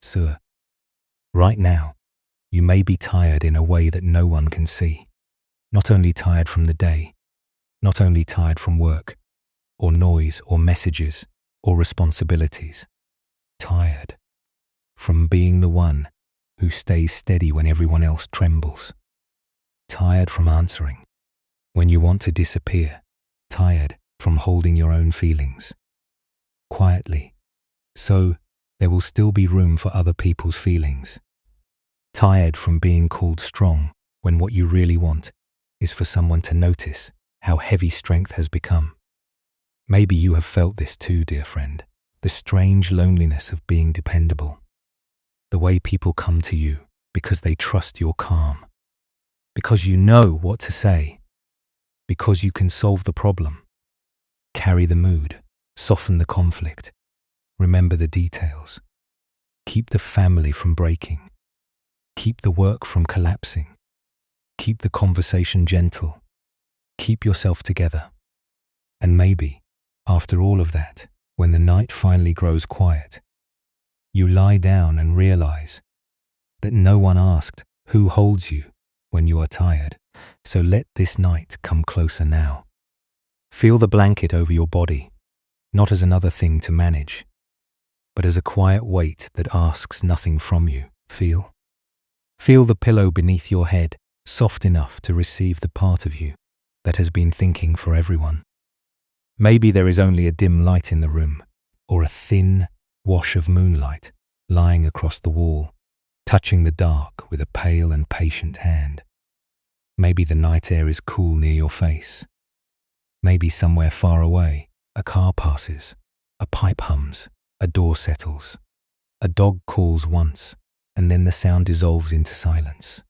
Sir, right now, you may be tired in a way that no one can see. Not only tired from the day, not only tired from work, or noise, or messages, or responsibilities. Tired from being the one who stays steady when everyone else trembles. Tired from answering when you want to disappear. Tired from holding your own feelings quietly, so there will still be room for other people's feelings. Tired from being called strong when what you really want is for someone to notice how heavy strength has become. Maybe you have felt this too, dear friend, the strange loneliness of being dependable. The way people come to you because they trust your calm, because you know what to say, because you can solve the problem, carry the mood, soften the conflict, remember the details, keep the family from breaking, keep the work from collapsing, keep the conversation gentle, keep yourself together. And maybe, after all of that, when the night finally grows quiet, you lie down and realize that no one asked who holds you when you are tired, so let this night come closer now. Feel the blanket over your body, not as another thing to manage, but as a quiet weight that asks nothing from you. Feel the pillow beneath your head, soft enough to receive the part of you that has been thinking for everyone. Maybe there is only a dim light in the room, or a thin wash of moonlight lying across the wall, touching the dark with a pale and patient hand. Maybe the night air is cool near your face. Maybe somewhere far away, a car passes, a pipe hums, a door settles, a dog calls once, and then the sound dissolves into silence.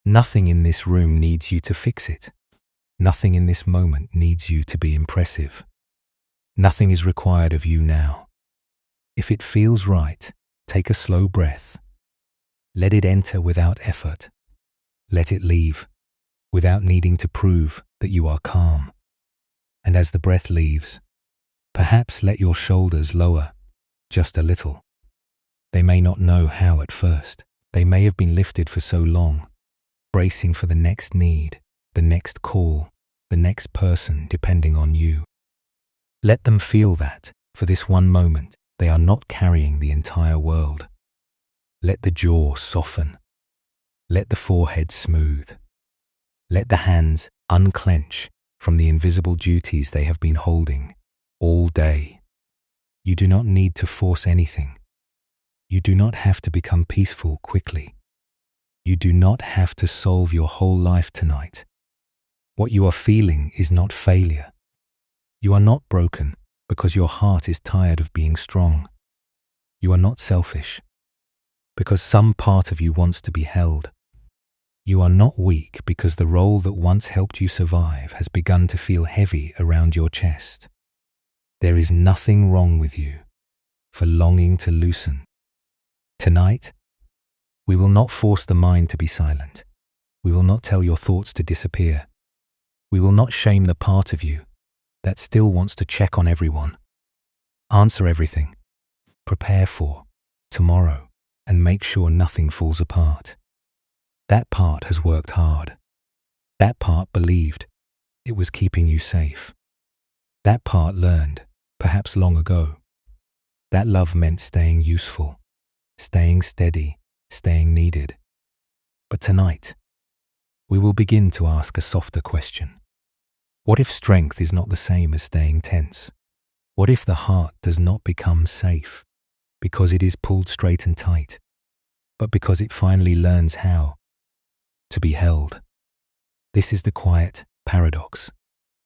Nothing in this room needs you to fix it. Nothing in this moment needs you to be impressive. Nothing is required of you now. If it feels right, take a slow breath. Let it enter without effort. Let it leave without needing to prove that you are calm. And as the breath leaves, perhaps let your shoulders lower just a little. They may not know how at first. They may have been lifted for so long, bracing for the next need, the next call, the next person depending on you. Let them feel that, for this one moment, they are not carrying the entire world. Let the jaw soften. Let the forehead smooth. Let the hands unclench from the invisible duties they have been holding all day. You do not need to force anything. You do not have to become peaceful quickly. You do not have to solve your whole life tonight. What you are feeling is not failure. You are not broken because your heart is tired of being strong. You are not selfish because some part of you wants to be held. You are not weak because the role that once helped you survive has begun to feel heavy around your chest. There is nothing wrong with you for longing to loosen. Tonight, we will not force the mind to be silent. We will not tell your thoughts to disappear. We will not shame the part of you that still wants to check on everyone, answer everything, prepare for tomorrow, and make sure nothing falls apart. That part has worked hard. That part believed it was keeping you safe. That part learned, perhaps long ago, that love meant staying useful, staying steady, staying needed. But tonight, we will begin to ask a softer question. What if strength is not the same as staying tense? What if the heart does not become safe because it is pulled straight and tight, but because it finally learns how to be held? This is the quiet paradox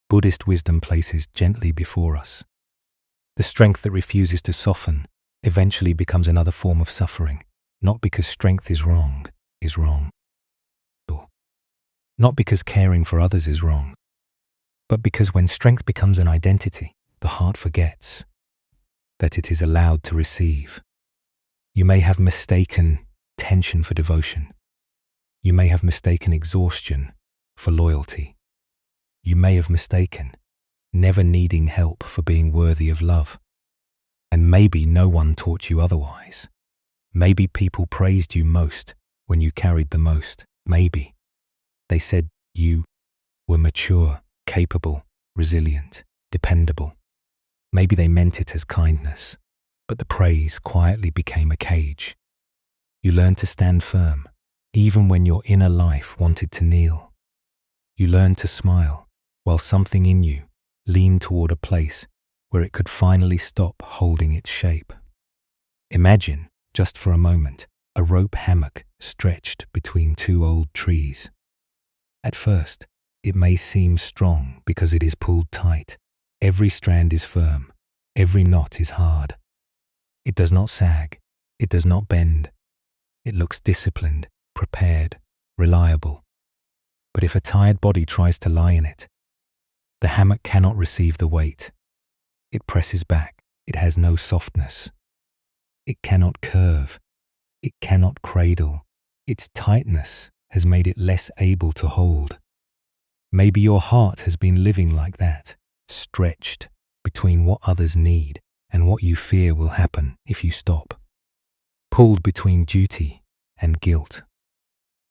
Buddhist wisdom places gently before us. The strength that refuses to soften eventually becomes another form of suffering, not because strength is wrong. Not because caring for others is wrong, but because when strength becomes an identity, the heart forgets that it is allowed to receive. You may have mistaken tension for devotion. You may have mistaken exhaustion for loyalty. You may have mistaken never needing help for being worthy of love. And maybe no one taught you otherwise. Maybe people praised you most when you carried the most. Maybe they said you were mature, capable, resilient, dependable. Maybe they meant it as kindness, but the praise quietly became a cage. You learned to stand firm, even when your inner life wanted to kneel. You learned to smile, while something in you leaned toward a place where it could finally stop holding its shape. Imagine, just for a moment, a rope hammock stretched between two old trees. At first, it may seem strong because it is pulled tight. Every strand is firm. Every knot is hard. It does not sag. It does not bend. It looks disciplined, prepared, reliable. But if a tired body tries to lie in it, the hammock cannot receive the weight. It presses back. It has no softness. It cannot curve. It cannot cradle. Its tightness has made it less able to hold. Maybe your heart has been living like that, stretched between what others need and what you fear will happen if you stop. Pulled between duty and guilt,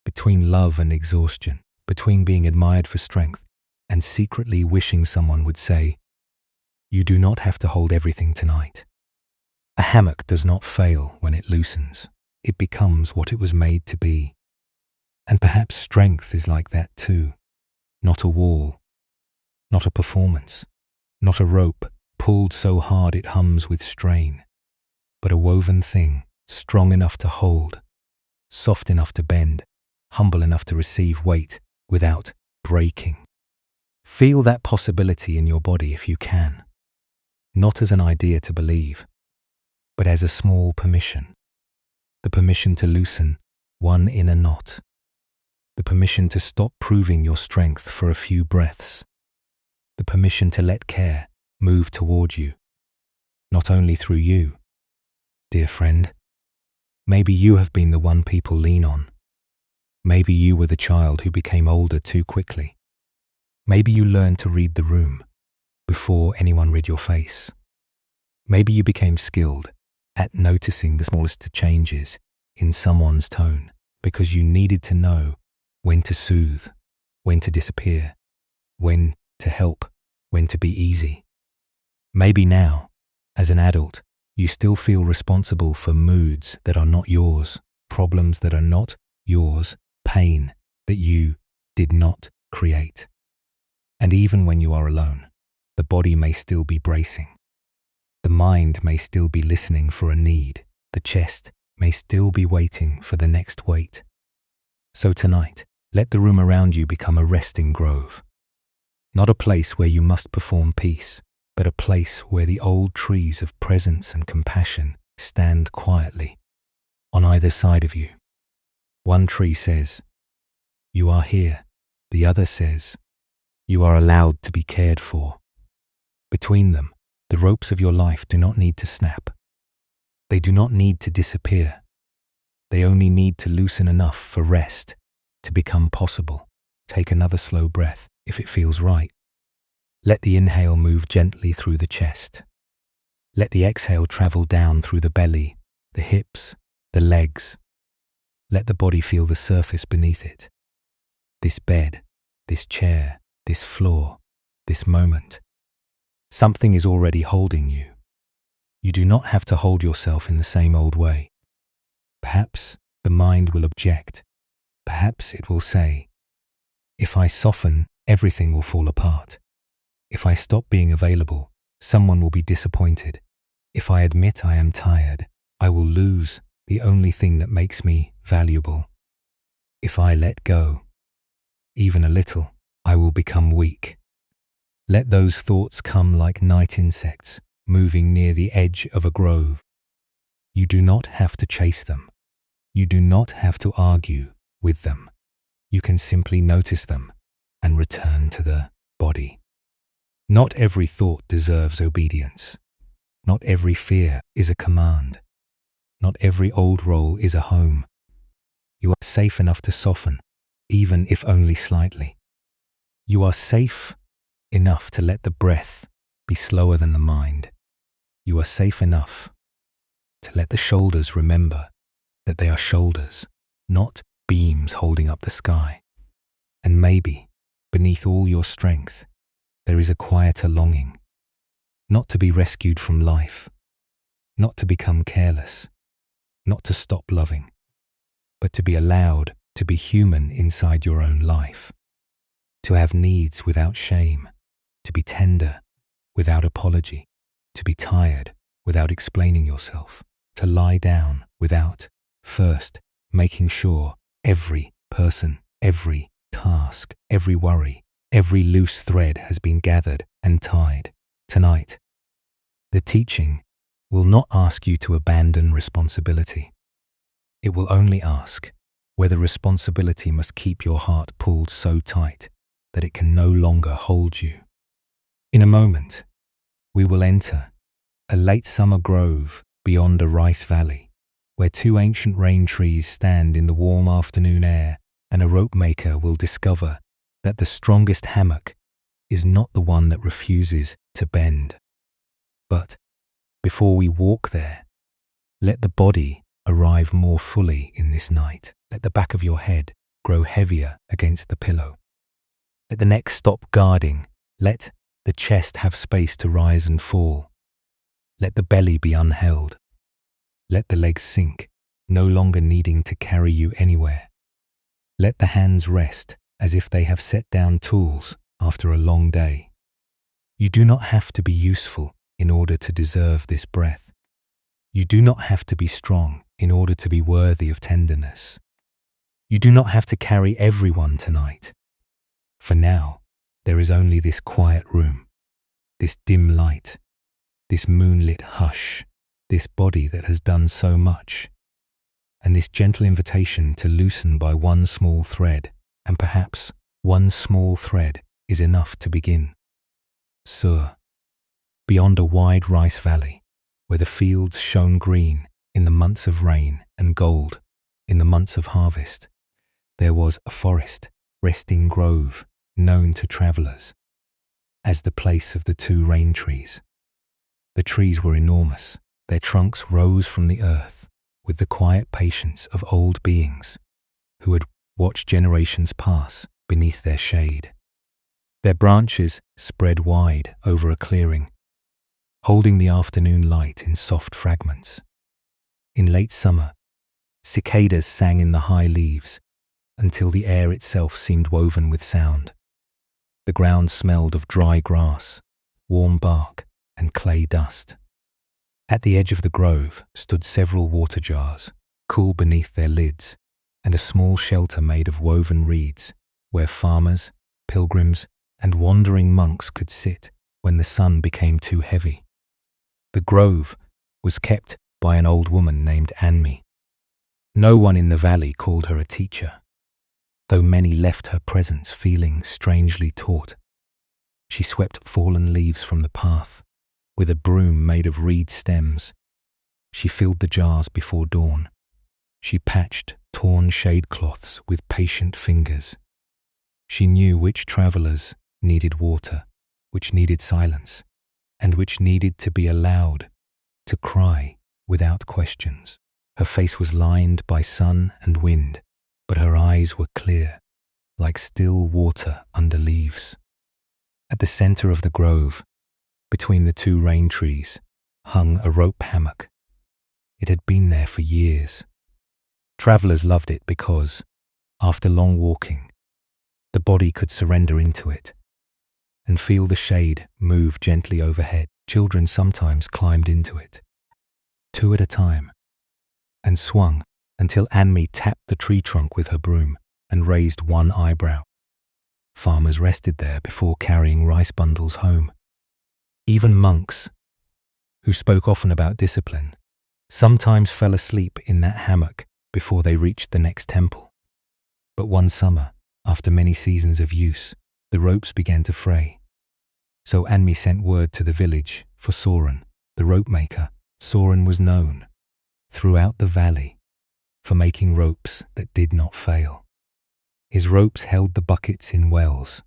between love and exhaustion, between being admired for strength and secretly wishing someone would say, "You do not have to hold everything tonight." A hammock does not fail when it loosens. It becomes what it was made to be. And perhaps strength is like that too. Not a wall, not a performance, not a rope pulled so hard it hums with strain, but a woven thing strong enough to hold, soft enough to bend, humble enough to receive weight without breaking. Feel that possibility in your body if you can, not as an idea to believe, but as a small permission. The permission to loosen one inner knot. The permission to stop proving your strength for a few breaths. The permission to let care move toward you, not only through you. Dear friend, maybe you have been the one people lean on. Maybe you were the child who became older too quickly. Maybe you learned to read the room before anyone read your face. Maybe you became skilled at noticing the smallest changes in someone's tone because you needed to know when to soothe, when to disappear, when to help, when to be easy. Maybe now, as an adult, you still feel responsible for moods that are not yours, problems that are not yours, pain that you did not create. And even when you are alone, the body may still be bracing. The mind may still be listening for a need. The chest may still be waiting for the next weight. So tonight, let the room around you become a resting grove. Not a place where you must perform peace, but a place where the old trees of presence and compassion stand quietly on either side of you. One tree says, "You are here." The other says, "You are allowed to be cared for." Between them, the ropes of your life do not need to snap. They do not need to disappear. They only need to loosen enough for rest to become possible. Take another slow breath if it feels right. Let the inhale move gently through the chest. Let the exhale travel down through the belly, the hips, the legs. Let the body feel the surface beneath it. This bed, this chair, this floor, this moment. Something is already holding you. You do not have to hold yourself in the same old way. Perhaps the mind will object. Perhaps it will say, "If I soften, everything will fall apart. If I stop being available, someone will be disappointed. If I admit I am tired, I will lose the only thing that makes me valuable. If I let go, even a little, I will become weak." Let those thoughts come like night insects moving near the edge of a grove. You do not have to chase them. You do not have to argue with them. You can simply notice them and return to the body. Not every thought deserves obedience. Not every fear is a command. Not every old role is a home. You are safe enough to soften, even if only slightly. You are safe enough to let the breath be slower than the mind. You are safe enough to let the shoulders remember that they are shoulders, not beams holding up the sky. And maybe, beneath all your strength, there is a quieter longing, not to be rescued from life, not to become careless, not to stop loving, but to be allowed to be human inside your own life, to have needs without shame, to be tender without apology, to be tired without explaining yourself, to lie down without first making sure every person, every task, every worry, every loose thread has been gathered and tied. Tonight, the teaching will not ask you to abandon responsibility. It will only ask whether responsibility must keep your heart pulled so tight that it can no longer hold you. In a moment, we will enter a late summer grove beyond a rice valley, where two ancient rain trees stand in the warm afternoon air, and a rope maker will discover that the strongest hammock is not the one that refuses to bend. But before we walk there, let the body arrive more fully in this night. Let the back of your head grow heavier against the pillow. Let the neck stop guarding. Let the chest have space to rise and fall. Let the belly be unheld. Let the legs sink, no longer needing to carry you anywhere. Let the hands rest as if they have set down tools after a long day. You do not have to be useful in order to deserve this breath. You do not have to be strong in order to be worthy of tenderness. You do not have to carry everyone tonight. For now, there is only this quiet room, this dim light, this moonlit hush, this body that has done so much, and this gentle invitation to loosen by one small thread, and perhaps one small thread is enough to begin. Sur, beyond a wide rice valley, where the fields shone green in the months of rain and gold in the months of harvest, there was a forest, resting grove, known to travellers as the place of the two rain trees. The trees were enormous. Their trunks rose from the earth with the quiet patience of old beings who had watched generations pass beneath their shade. Their branches spread wide over a clearing, holding the afternoon light in soft fragments. In late summer, cicadas sang in the high leaves until the air itself seemed woven with sound. The ground smelled of dry grass, warm bark, and clay dust. At the edge of the grove stood several water jars, cool beneath their lids, and a small shelter made of woven reeds, where farmers, pilgrims, and wandering monks could sit when the sun became too heavy. The grove was kept by an old woman named Anmi. No one in the valley called her a teacher, though many left her presence feeling strangely taught. She swept fallen leaves from the path with a broom made of reed stems. She filled the jars before dawn. She patched torn shade cloths with patient fingers. She knew which travellers needed water, which needed silence, and which needed to be allowed to cry without questions. Her face was lined by sun and wind, but her eyes were clear, like still water under leaves. At the centre of the grove, between the two rain trees, hung a rope hammock. It had been there for years. Travellers loved it because, after long walking, the body could surrender into it and feel the shade move gently overhead. Children sometimes climbed into it, 2 at a time, and swung until Anmi tapped the tree trunk with her broom and raised one eyebrow. Farmers rested there before carrying rice bundles home. Even monks, who spoke often about discipline, sometimes fell asleep in that hammock before they reached the next temple. But one summer, after many seasons of use, the ropes began to fray. So Anmi sent word to the village for Soren, the rope maker. Soren was known throughout the valley for making ropes that did not fail. His ropes held the buckets in wells.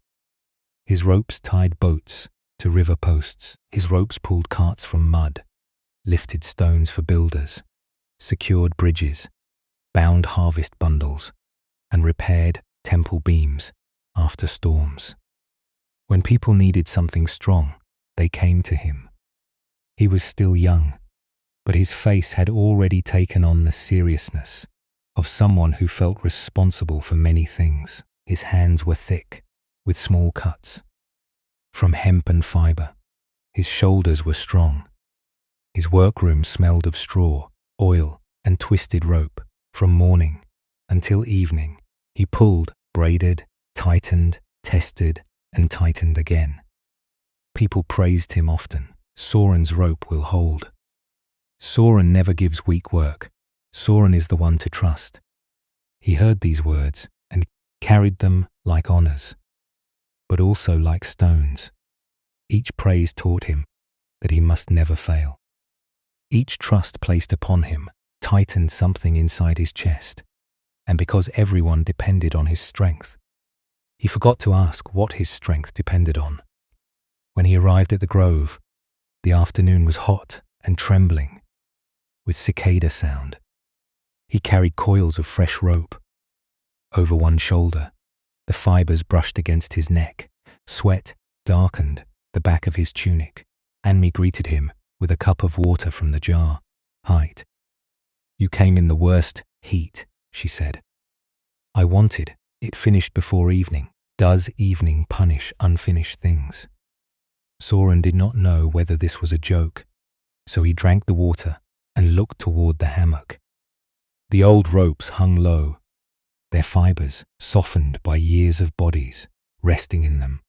His ropes tied boats to river posts. His ropes pulled carts from mud, lifted stones for builders, secured bridges, bound harvest bundles, and repaired temple beams after storms. When people needed something strong, they came to him. He was still young, but his face had already taken on the seriousness of someone who felt responsible for many things. His hands were thick, with small cuts. From hemp and fibre, his shoulders were strong. His workroom smelled of straw, oil, and twisted rope. From morning until evening, he pulled, braided, tightened, tested, and tightened again. People praised him often. Soren's rope will hold. Soren never gives weak work. Soren is the one to trust. He heard these words and carried them like honors, but also like stones. Each praise taught him that he must never fail. Each trust placed upon him tightened something inside his chest, and because everyone depended on his strength, he forgot to ask what his strength depended on. When he arrived at the grove, the afternoon was hot and trembling, with cicada sound. He carried coils of fresh rope. Over one shoulder, the fibers brushed against his neck. Sweat darkened the back of his tunic. Anmi greeted him with a cup of water from the jar. "Height. You came in the worst heat," she said. "I wanted it finished before evening. Does evening punish unfinished things?" Soren did not know whether this was a joke, so he drank the water and looked toward the hammock. The old ropes hung low, their fibers softened by years of bodies resting in them.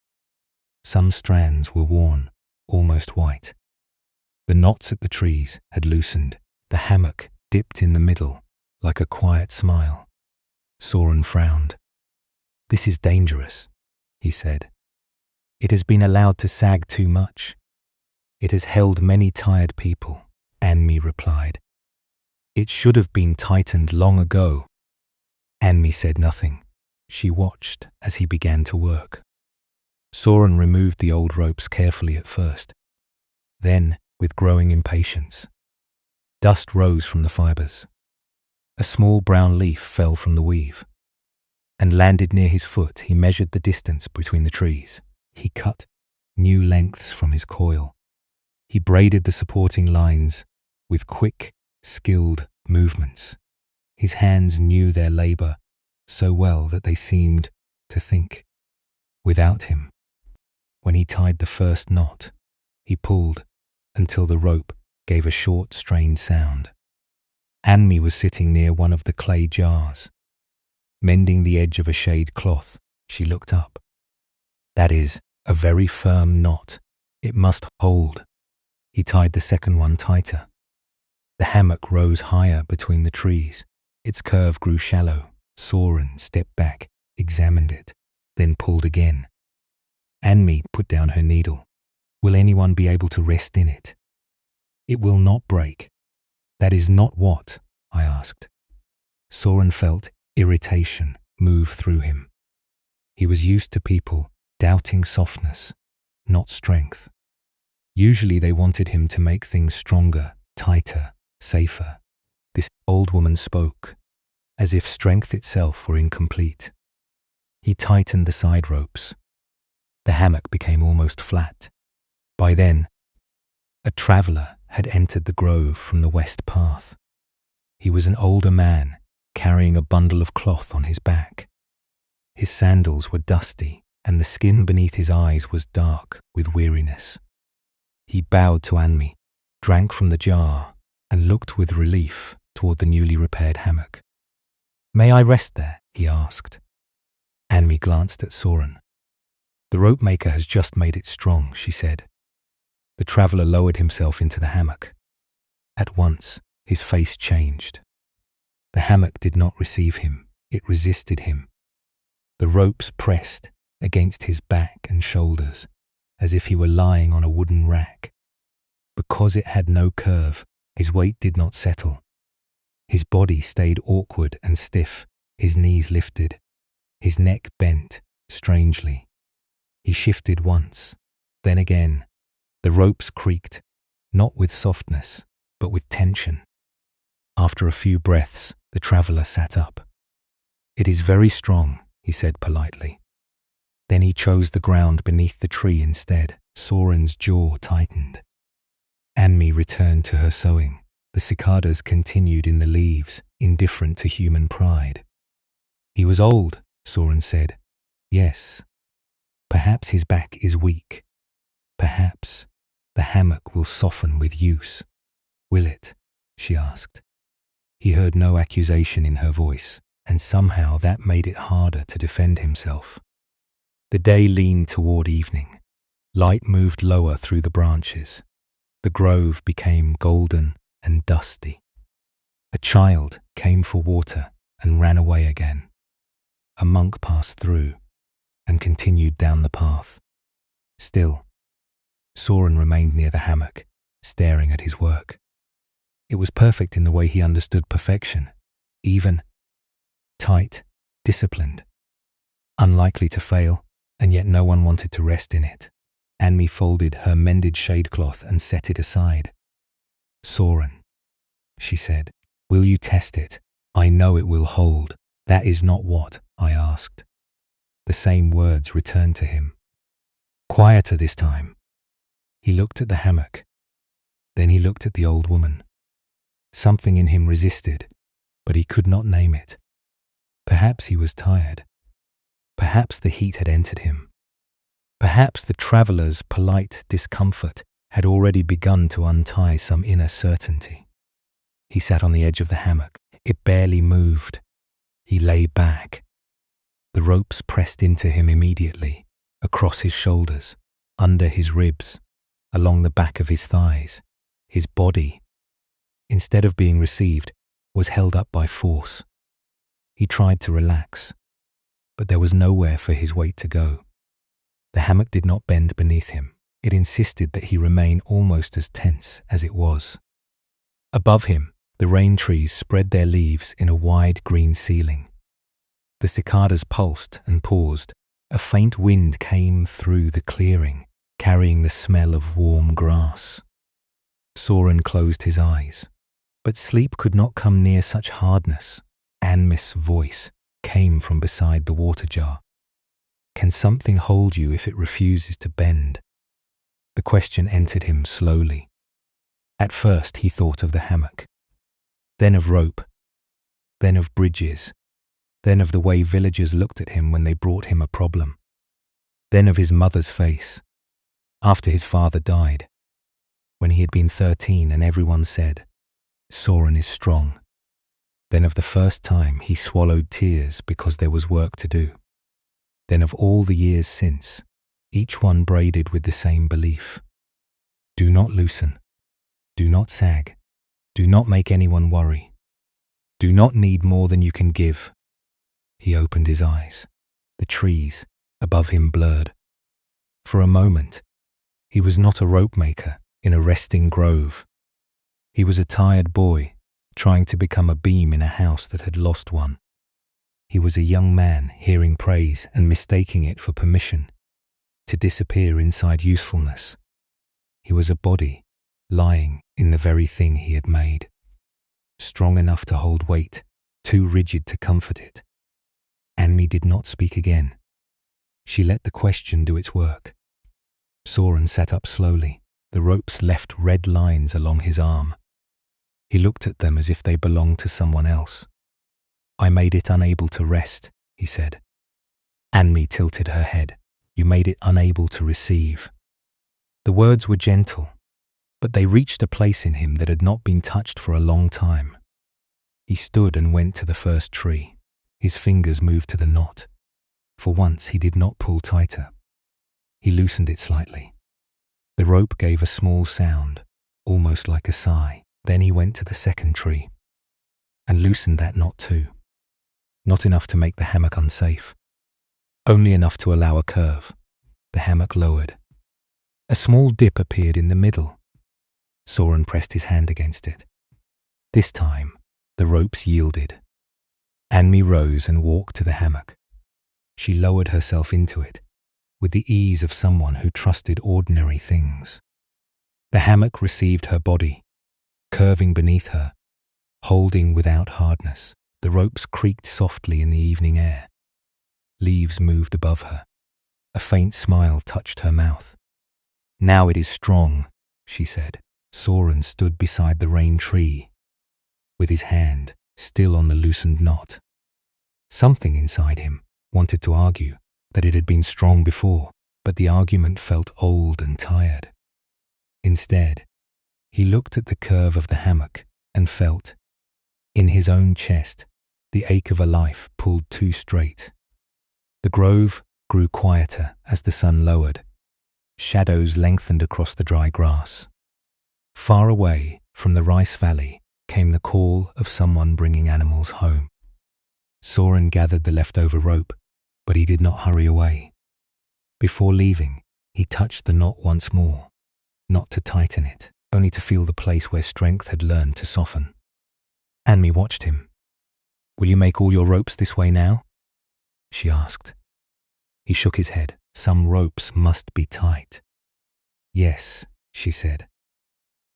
Some strands were worn, almost white. The knots at the trees had loosened. The hammock dipped in the middle like a quiet smile. Soren frowned. "This is dangerous," he said. "It has been allowed to sag too much. It has held many tired people," Anmi replied. "It should have been tightened long ago." Anmi said nothing. She watched as he began to work. Soren removed the old ropes carefully at first. Then, with growing impatience, dust rose from the fibers. A small brown leaf fell from the weave and landed near his foot. He measured the distance between the trees. He cut new lengths from his coil. He braided the supporting lines with quick, skilled movements. His hands knew their labor so well that they seemed to think. Without him, when he tied the first knot, he pulled until the rope gave a short, strained sound. Anmi was sitting near one of the clay jars, mending the edge of a shade cloth. She looked up. "That is a very firm knot. It must hold." He tied the second one tighter. The hammock rose higher between the trees. Its curve grew shallow. Soren stepped back, examined it, then pulled again. Anmi put down her needle. "Will anyone be able to rest in it?" "It will not break." "That is not what I asked." Soren felt irritation move through him. He was used to people doubting softness, not strength. Usually they wanted him to make things stronger, tighter, safer. This old woman spoke as if strength itself were incomplete. He tightened the side ropes. The hammock became almost flat. By then, a traveler had entered the grove from the west path. He was an older man carrying a bundle of cloth on his back. His sandals were dusty, and the skin beneath his eyes was dark with weariness. He bowed to Anmi, drank from the jar, and looked with relief toward the newly repaired hammock. "May I rest there?" he asked. Anmi glanced at Soren. "The rope maker has just made it strong," she said. The traveler lowered himself into the hammock. At once, his face changed. The hammock did not receive him. It resisted him. The ropes pressed against his back and shoulders, as if he were lying on a wooden rack. Because it had no curve, his weight did not settle. His body stayed awkward and stiff, his knees lifted, his neck bent strangely. He shifted once, then again. The ropes creaked, not with softness, but with tension. After a few breaths, the traveller sat up. "It is very strong," he said politely. Then he chose the ground beneath the tree instead. Soren's jaw tightened. Anmi returned to her sewing. The cicadas continued in the leaves, indifferent to human pride. "He was old," Soren said. "Yes. Perhaps his back is weak. Perhaps the hammock will soften with use." "Will it?" she asked. He heard no accusation in her voice, and somehow that made it harder to defend himself. The day leaned toward evening. Light moved lower through the branches. The grove became golden and dusty. A child came for water and ran away again. A monk passed through and continued down the path. Still, Soren remained near the hammock, staring at his work. It was perfect in the way he understood perfection, even, tight, disciplined, unlikely to fail, and yet no one wanted to rest in it. Anmi folded her mended shadecloth and set it aside. "Soren," she said, "will you test it? I know it will hold." "That is not what I asked." The same words returned to him. Quieter this time. He looked at the hammock. Then he looked at the old woman. Something in him resisted, but he could not name it. Perhaps he was tired. Perhaps the heat had entered him. Perhaps the traveller's polite discomfort had already begun to untie some inner certainty. He sat on the edge of the hammock. It barely moved. He lay back. The ropes pressed into him immediately, across his shoulders, under his ribs, along the back of his thighs. His body, instead of being received, was held up by force. He tried to relax, but there was nowhere for his weight to go. The hammock did not bend beneath him. It insisted that he remain almost as tense as it was. Above him, the rain trees spread their leaves in a wide green ceiling. The cicadas pulsed and paused. A faint wind came through the clearing, carrying the smell of warm grass. Soren closed his eyes, but sleep could not come near such hardness. Anmi's voice came from beside the water jar. "Can something hold you if it refuses to bend?" The question entered him slowly. At first he thought of the hammock, then of rope, then of bridges, then of the way villagers looked at him when they brought him a problem, then of his mother's face, after his father died, when he had been 13 and everyone said, "Soren is strong." Then of the first time he swallowed tears because there was work to do. Then of all the years since, each one braided with the same belief. Do not loosen. Do not sag. Do not make anyone worry. Do not need more than you can give. He opened his eyes. The trees above him blurred. For a moment, he was not a rope maker in a resting grove. He was a tired boy trying to become a beam in a house that had lost one. He was a young man hearing praise and mistaking it for permission to disappear inside usefulness. He was a body lying in the very thing he had made, strong enough to hold weight, too rigid to comfort it. Anmi did not speak again. She let the question do its work. Soren sat up slowly. The ropes left red lines along his arm. He looked at them as if they belonged to someone else. "I made it unable to rest," he said. Anmi tilted her head. "You made it unable to receive." The words were gentle, but they reached a place in him that had not been touched for a long time. He stood and went to the first tree. His fingers moved to the knot. For once he did not pull tighter. He loosened it slightly. The rope gave a small sound, almost like a sigh. Then he went to the second tree and loosened that knot too. Not enough to make the hammock unsafe, only enough to allow a curve. The hammock lowered. A small dip appeared in the middle. Soren pressed his hand against it. This time, the ropes yielded. Anmi rose and walked to the hammock. She lowered herself into it, with the ease of someone who trusted ordinary things. The hammock received her body, curving beneath her, holding without hardness. The ropes creaked softly in the evening air. Leaves moved above her. A faint smile touched her mouth. "Now it is strong," she said. Soren stood beside the rain tree, with his hand still on the loosened knot. Something inside him wanted to argue that it had been strong before, but the argument felt old and tired. Instead, he looked at the curve of the hammock and felt, in his own chest, the ache of a life pulled too straight. The grove grew quieter as the sun lowered. Shadows lengthened across the dry grass. Far away from the rice valley came the call of someone bringing animals home. Soren gathered the leftover rope, but he did not hurry away. Before leaving, he touched the knot once more, not to tighten it, only to feel the place where strength had learned to soften. Anmi watched him. "Will you make all your ropes this way now?" she asked. He shook his head. "Some ropes must be tight." "Yes," she said.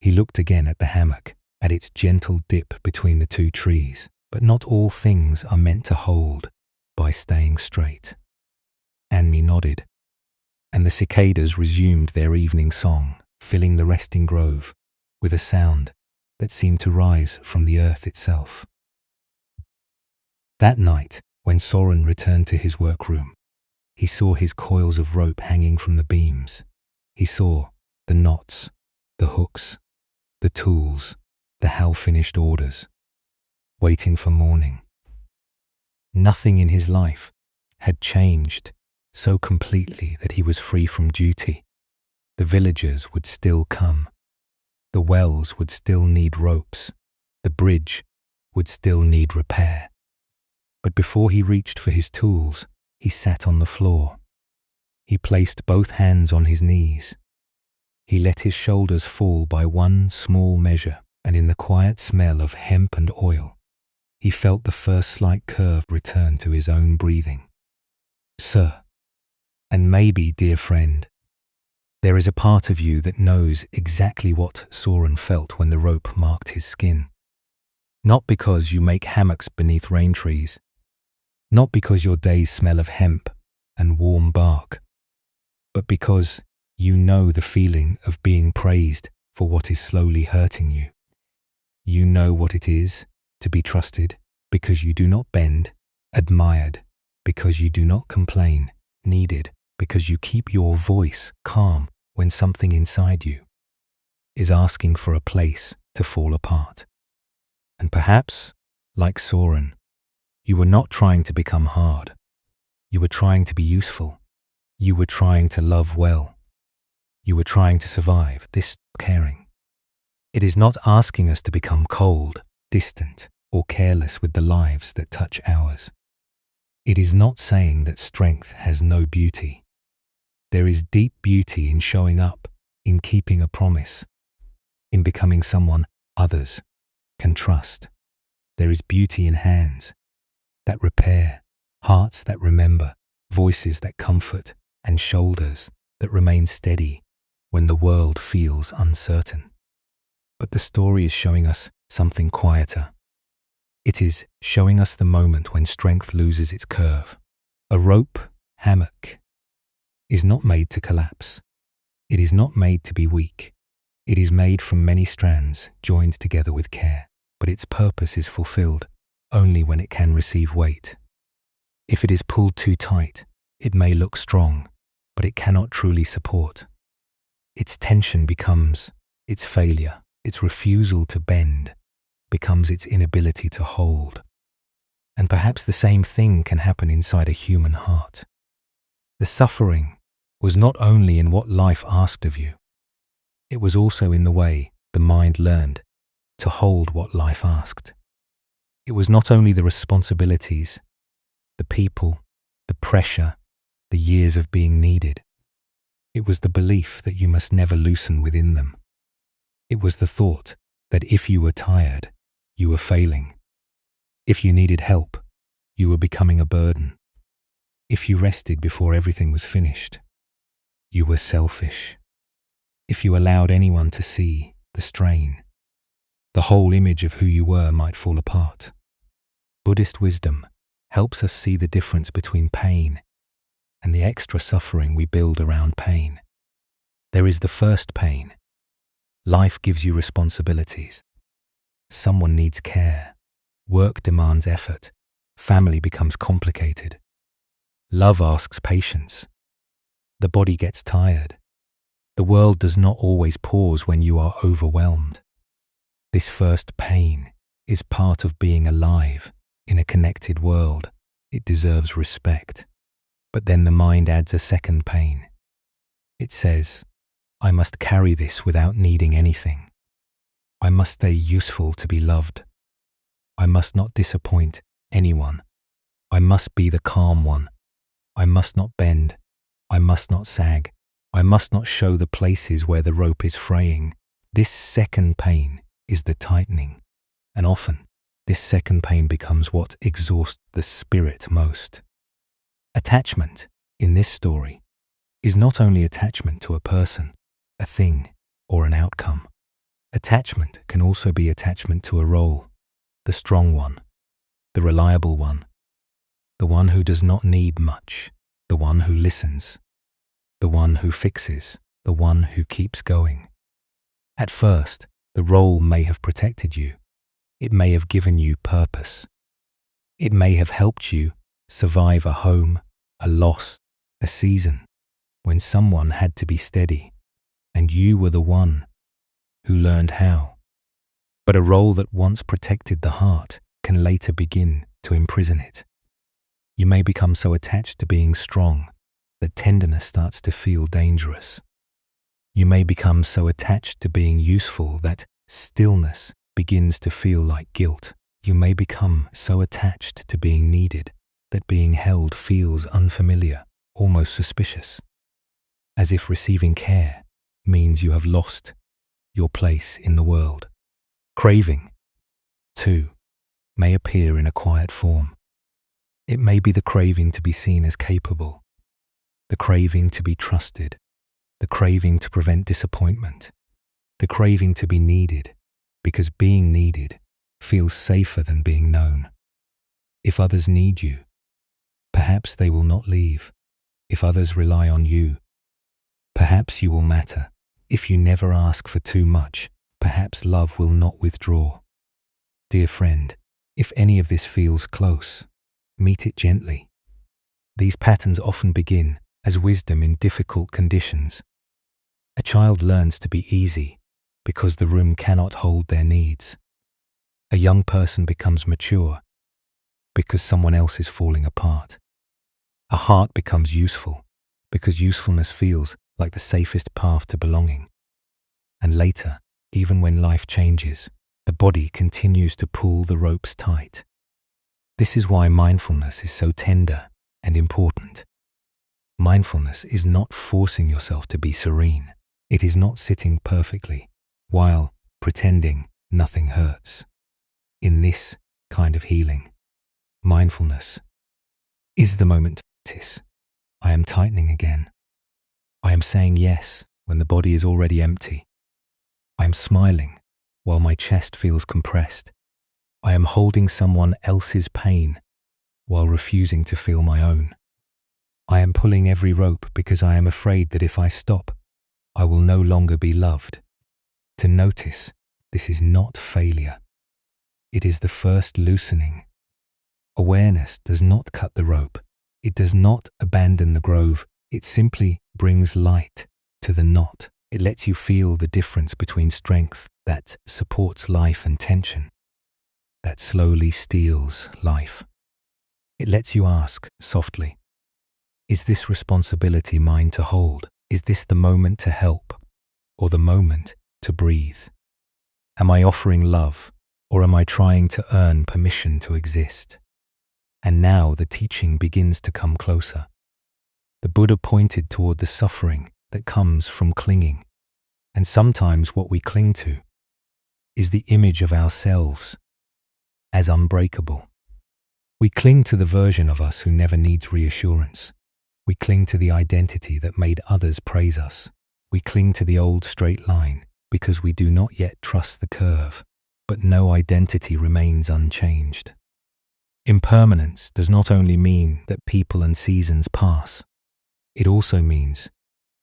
He looked again at the hammock, at its gentle dip between the two trees. But not all things are meant to hold by staying straight. Anmi nodded, and the cicadas resumed their evening song, filling the resting grove with a sound that seemed to rise from the earth itself. That night, when Soren returned to his workroom, he saw his coils of rope hanging from the beams. He saw the knots, the hooks, the tools, the half-finished orders, waiting for morning. Nothing in his life had changed so completely that he was free from duty. The villagers would still come. The wells would still need ropes. The bridge would still need repair. But before he reached for his tools, he sat on the floor. He placed both hands on his knees. He let his shoulders fall by one small measure, and in the quiet smell of hemp and oil, he felt the first slight curve return to his own breathing. "Sir, and maybe, dear friend, there is a part of you that knows exactly what Soren felt when the rope marked his skin. Not because you make hammocks beneath rain trees, not because your days smell of hemp and warm bark, but because you know the feeling of being praised for what is slowly hurting you. You know what it is to be trusted because you do not bend, admired because you do not complain, needed because you keep your voice calm when something inside you is asking for a place to fall apart. And perhaps, like Soren, you were not trying to become hard. You were trying to be useful. You were trying to love well. You were trying to survive. This caring. It is not asking us to become cold, distant, or careless with the lives that touch ours. It is not saying that strength has no beauty. There is deep beauty in showing up, in keeping a promise, in becoming someone others can trust. There is beauty in hands that repair, hearts that remember, voices that comfort, and shoulders that remain steady when the world feels uncertain. But the story is showing us something quieter. It is showing us the moment when strength loses its curve. A rope hammock is not made to collapse. It is not made to be weak. It is made from many strands joined together with care, but its purpose is fulfilled only when it can receive weight. If it is pulled too tight, it may look strong, but it cannot truly support. Its tension becomes its failure. Its refusal to bend becomes its inability to hold. And perhaps the same thing can happen inside a human heart. The suffering was not only in what life asked of you, it was also in the way the mind learned to hold what life asked. It was not only the responsibilities, the people, the pressure, the years of being needed. It was the belief that you must never loosen within them. It was the thought that if you were tired, you were failing. If you needed help, you were becoming a burden. If you rested before everything was finished, you were selfish. If you allowed anyone to see the strain, The whole image of who you were might fall apart. Buddhist wisdom helps us see the difference between pain and the extra suffering we build around pain. There is the first pain. Life gives you responsibilities. Someone needs care. Work demands effort. Family becomes complicated. Love asks patience. The body gets tired. The world does not always pause when you are overwhelmed. This first pain is part of being alive in a connected world. It deserves respect. But then the mind adds a second pain. It says, I must carry this without needing anything. I must stay useful to be loved. I must not disappoint anyone. I must be the calm one. I must not bend. I must not sag. I must not show the places where the rope is fraying. This second pain is the tightening, and often this second pain becomes what exhausts the spirit most. Attachment, in this story, is not only attachment to a person, a thing, or an outcome. Attachment can also be attachment to a role, the strong one, the reliable one, the one who does not need much, the one who listens, the one who fixes, the one who keeps going. At first, the role may have protected you. It may have given you purpose. It may have helped you survive a home, a loss, a season, when someone had to be steady, and you were the one who learned how. But a role that once protected the heart can later begin to imprison it. You may become so attached to being strong that tenderness starts to feel dangerous. You may become so attached to being useful that stillness begins to feel like guilt. You may become so attached to being needed that being held feels unfamiliar, almost suspicious, as if receiving care means you have lost your place in the world. Craving, too, may appear in a quiet form. It may be the craving to be seen as capable, the craving to be trusted, the craving to prevent disappointment, the craving to be needed, because being needed feels safer than being known. If others need you, perhaps they will not leave. If others rely on you, perhaps you will matter. If you never ask for too much, perhaps love will not withdraw. Dear friend, if any of this feels close, meet it gently. These patterns often begin as wisdom in difficult conditions. A child learns to be easy because the room cannot hold their needs. A young person becomes mature because someone else is falling apart. A heart becomes useful because usefulness feels like the safest path to belonging. And later, even when life changes, the body continues to pull the ropes tight. This is why mindfulness is so tender and important. Mindfulness is not forcing yourself to be serene. It is not sitting perfectly while pretending nothing hurts. In this kind of healing, mindfulness is the moment to notice, I am tightening again. I am saying yes when the body is already empty. I am smiling while my chest feels compressed. I am holding someone else's pain while refusing to feel my own. I am pulling every rope because I am afraid that if I stop, I will no longer be loved. To notice, this is not failure. It is the first loosening. Awareness does not cut the rope. It does not abandon the grove. It simply brings light to the knot. It lets you feel the difference between strength that supports life and tension that slowly steals life. It lets you ask softly, is this responsibility mine to hold? Is this the moment to help or the moment to breathe? Am I offering love or am I trying to earn permission to exist? And now the teaching begins to come closer. The Buddha pointed toward the suffering that comes from clinging. And sometimes what we cling to is the image of ourselves as unbreakable. We cling to the version of us who never needs reassurance. We cling to the identity that made others praise us. We cling to the old straight line because we do not yet trust the curve. but no identity remains unchanged. Impermanence does not only mean that people and seasons pass, it also means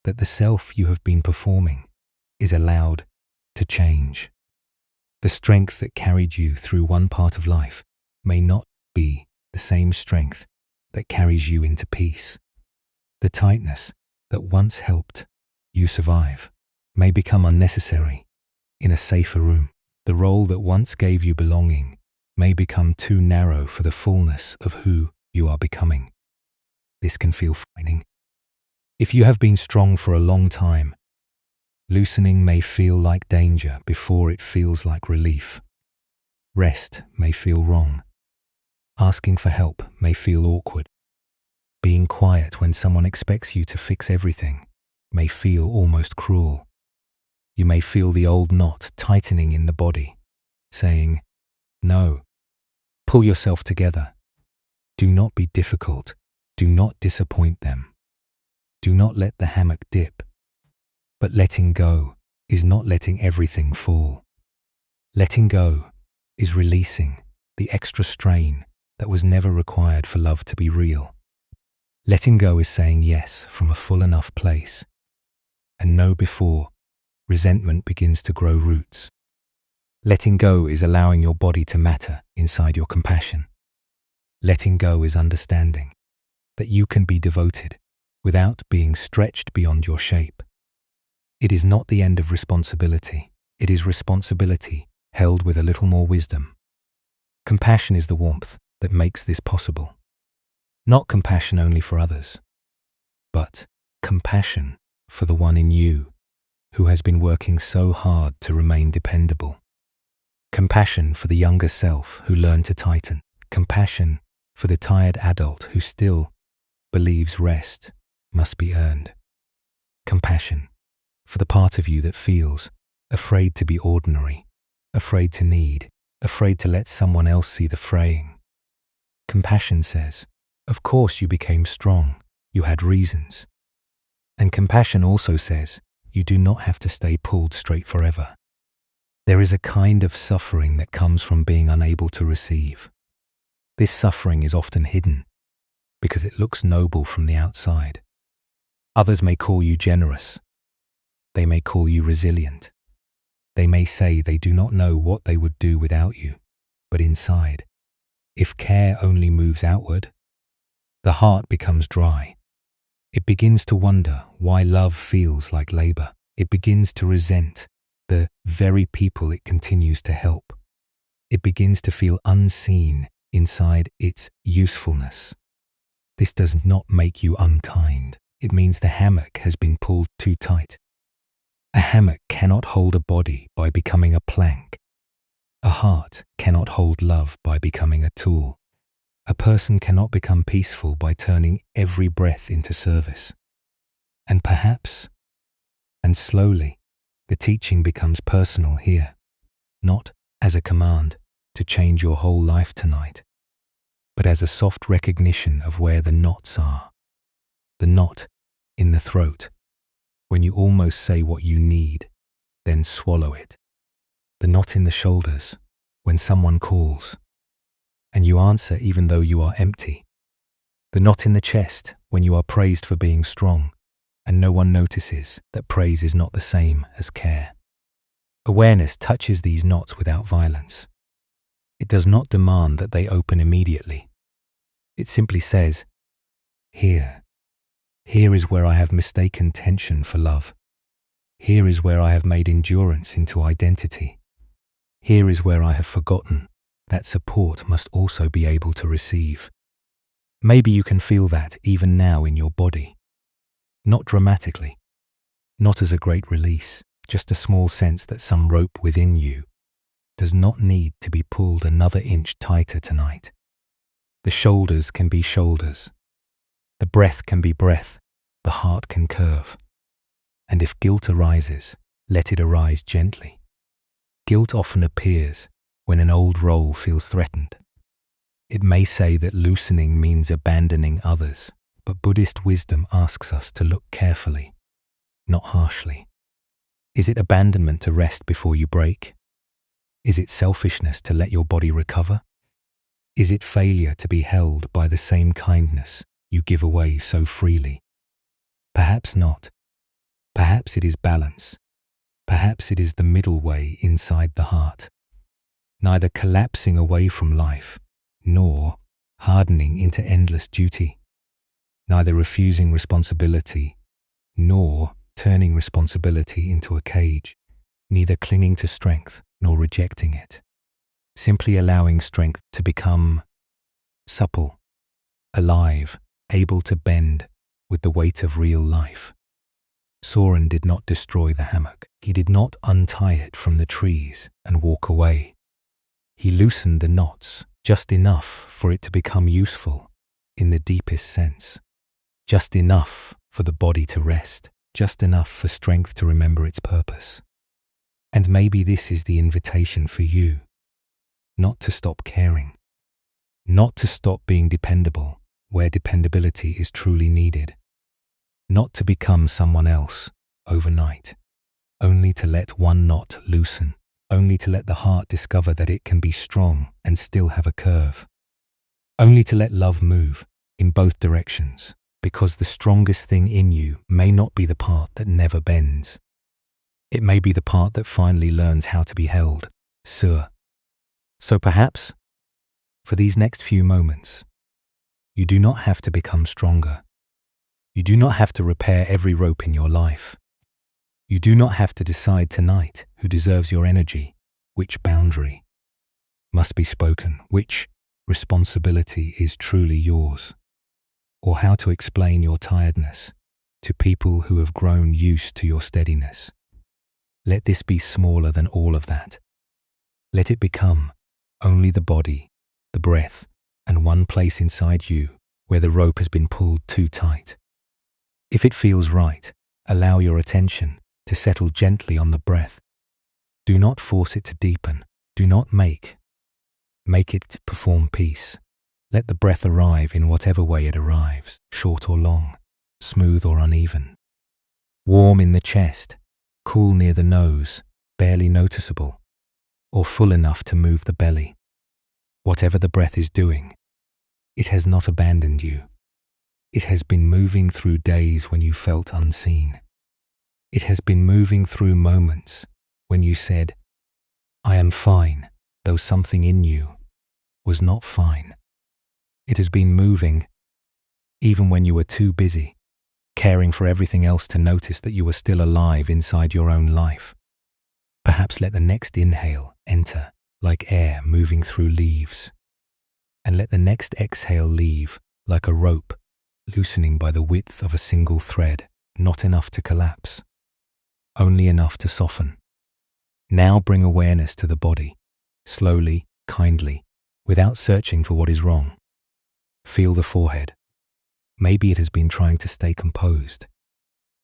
that the self you have been performing is allowed to change. The strength that carried you through one part of life may not be the same strength that carries you into peace. The tightness that once helped you survive may become unnecessary in a safer room. The role that once gave you belonging may become too narrow for the fullness of who you are becoming. This can feel frightening. If you have been strong for a long time, loosening may feel like danger before it feels like relief. Rest may feel wrong. Asking for help may feel awkward. Being quiet when someone expects you to fix everything may feel almost cruel. You may feel the old knot tightening in the body, saying, "No, pull yourself together. Do not be difficult. Do not disappoint them. Do not let the hammock dip." But letting go is not letting everything fall. Letting go is releasing the extra strain that was never required for love to be real. Letting go is saying yes from a full enough place, and no before resentment begins to grow roots. Letting go is allowing your body to matter inside your compassion. Letting go is understanding that you can be devoted without being stretched beyond your shape. It is not the end of responsibility. It is responsibility held with a little more wisdom. Compassion is the warmth that makes this possible. Not compassion only for others, but compassion for the one in you who has been working so hard to remain dependable. Compassion for the younger self who learned to tighten. Compassion for the tired adult who still believes rest must be earned. Compassion for the part of you that feels afraid to be ordinary, afraid to need, afraid to let someone else see the fraying. Compassion says, of course you became strong, you had reasons. And compassion also says, you do not have to stay pulled straight forever. There is a kind of suffering that comes from being unable to receive. This suffering is often hidden because it looks noble from the outside. Others may call you generous. They may call you resilient. They may say they do not know what they would do without you. But inside, if care only moves outward, the heart becomes dry. It begins to wonder why love feels like labor. It begins to resent the very people it continues to help. It begins to feel unseen inside its usefulness. This does not make you unkind. It means the hammock has been pulled too tight. A hammock cannot hold a body by becoming a plank. A heart cannot hold love by becoming a tool. A person cannot become peaceful by turning every breath into service. And perhaps, and slowly, the teaching becomes personal here, not as a command to change your whole life tonight, but as a soft recognition of where the knots are. The knot in the throat, when you almost say what you need, then swallow it. The knot in the shoulders, when someone calls, and you answer even though you are empty. The knot in the chest, when you are praised for being strong, and no one notices that praise is not the same as care. Awareness touches these knots without violence. It does not demand that they open immediately. It simply says, here is where I have mistaken tension for love. Here is where I have made endurance into identity. Here is where I have forgotten that support must also be able to receive. Maybe you can feel that even now in your body. Not dramatically, not as a great release, just a small sense that some rope within you does not need to be pulled another inch tighter tonight. The shoulders can be shoulders. The breath can be breath. The heart can curve. And if guilt arises, let it arise gently. Guilt often appears when an old role feels threatened. It may say that loosening means abandoning others, but Buddhist wisdom asks us to look carefully, not harshly. Is it abandonment to rest before you break? Is it selfishness to let your body recover? Is it failure to be held by the same kindness you give away so freely? Perhaps not. Perhaps it is balance. Perhaps it is the middle way inside the heart. Neither collapsing away from life, nor hardening into endless duty. Neither refusing responsibility, nor turning responsibility into a cage. Neither clinging to strength, nor rejecting it. Simply allowing strength to become supple, alive, able to bend with the weight of real life. Soren did not destroy the hammock. He did not untie it from the trees and walk away. He loosened the knots just enough for it to become useful in the deepest sense. Just enough for the body to rest. Just enough for strength to remember its purpose. And maybe this is the invitation for you. Not to stop caring. Not to stop being dependable where dependability is truly needed. Not to become someone else overnight. Only to let one knot loosen. Only to let the heart discover that it can be strong and still have a curve. Only to let love move in both directions, because the strongest thing in you may not be the part that never bends. It may be the part that finally learns how to be held. So perhaps, for these next few moments, you do not have to become stronger. You do not have to repair every rope in your life. You do not have to decide tonight who deserves your energy, which boundary must be spoken, which responsibility is truly yours, or how to explain your tiredness to people who have grown used to your steadiness. Let this be smaller than all of that. Let it become only the body, the breath, and one place inside you where the rope has been pulled too tight. If it feels right, allow your attention to settle gently on the breath. Do not force it to deepen. Do not make it perform peace. Let the breath arrive in whatever way it arrives, short or long, smooth or uneven. Warm in the chest, cool near the nose, barely noticeable, or full enough to move the belly. Whatever the breath is doing, it has not abandoned you. It has been moving through days when you felt unseen. It has been moving through moments when you said, "I am fine," though something in you was not fine. It has been moving even when you were too busy, caring for everything else to notice that you were still alive inside your own life. Perhaps let the next inhale enter like air moving through leaves, and let the next exhale leave like a rope loosening by the width of a single thread, not enough to collapse, only enough to soften. Now bring awareness to the body, slowly, kindly, without searching for what is wrong. Feel the forehead. Maybe it has been trying to stay composed.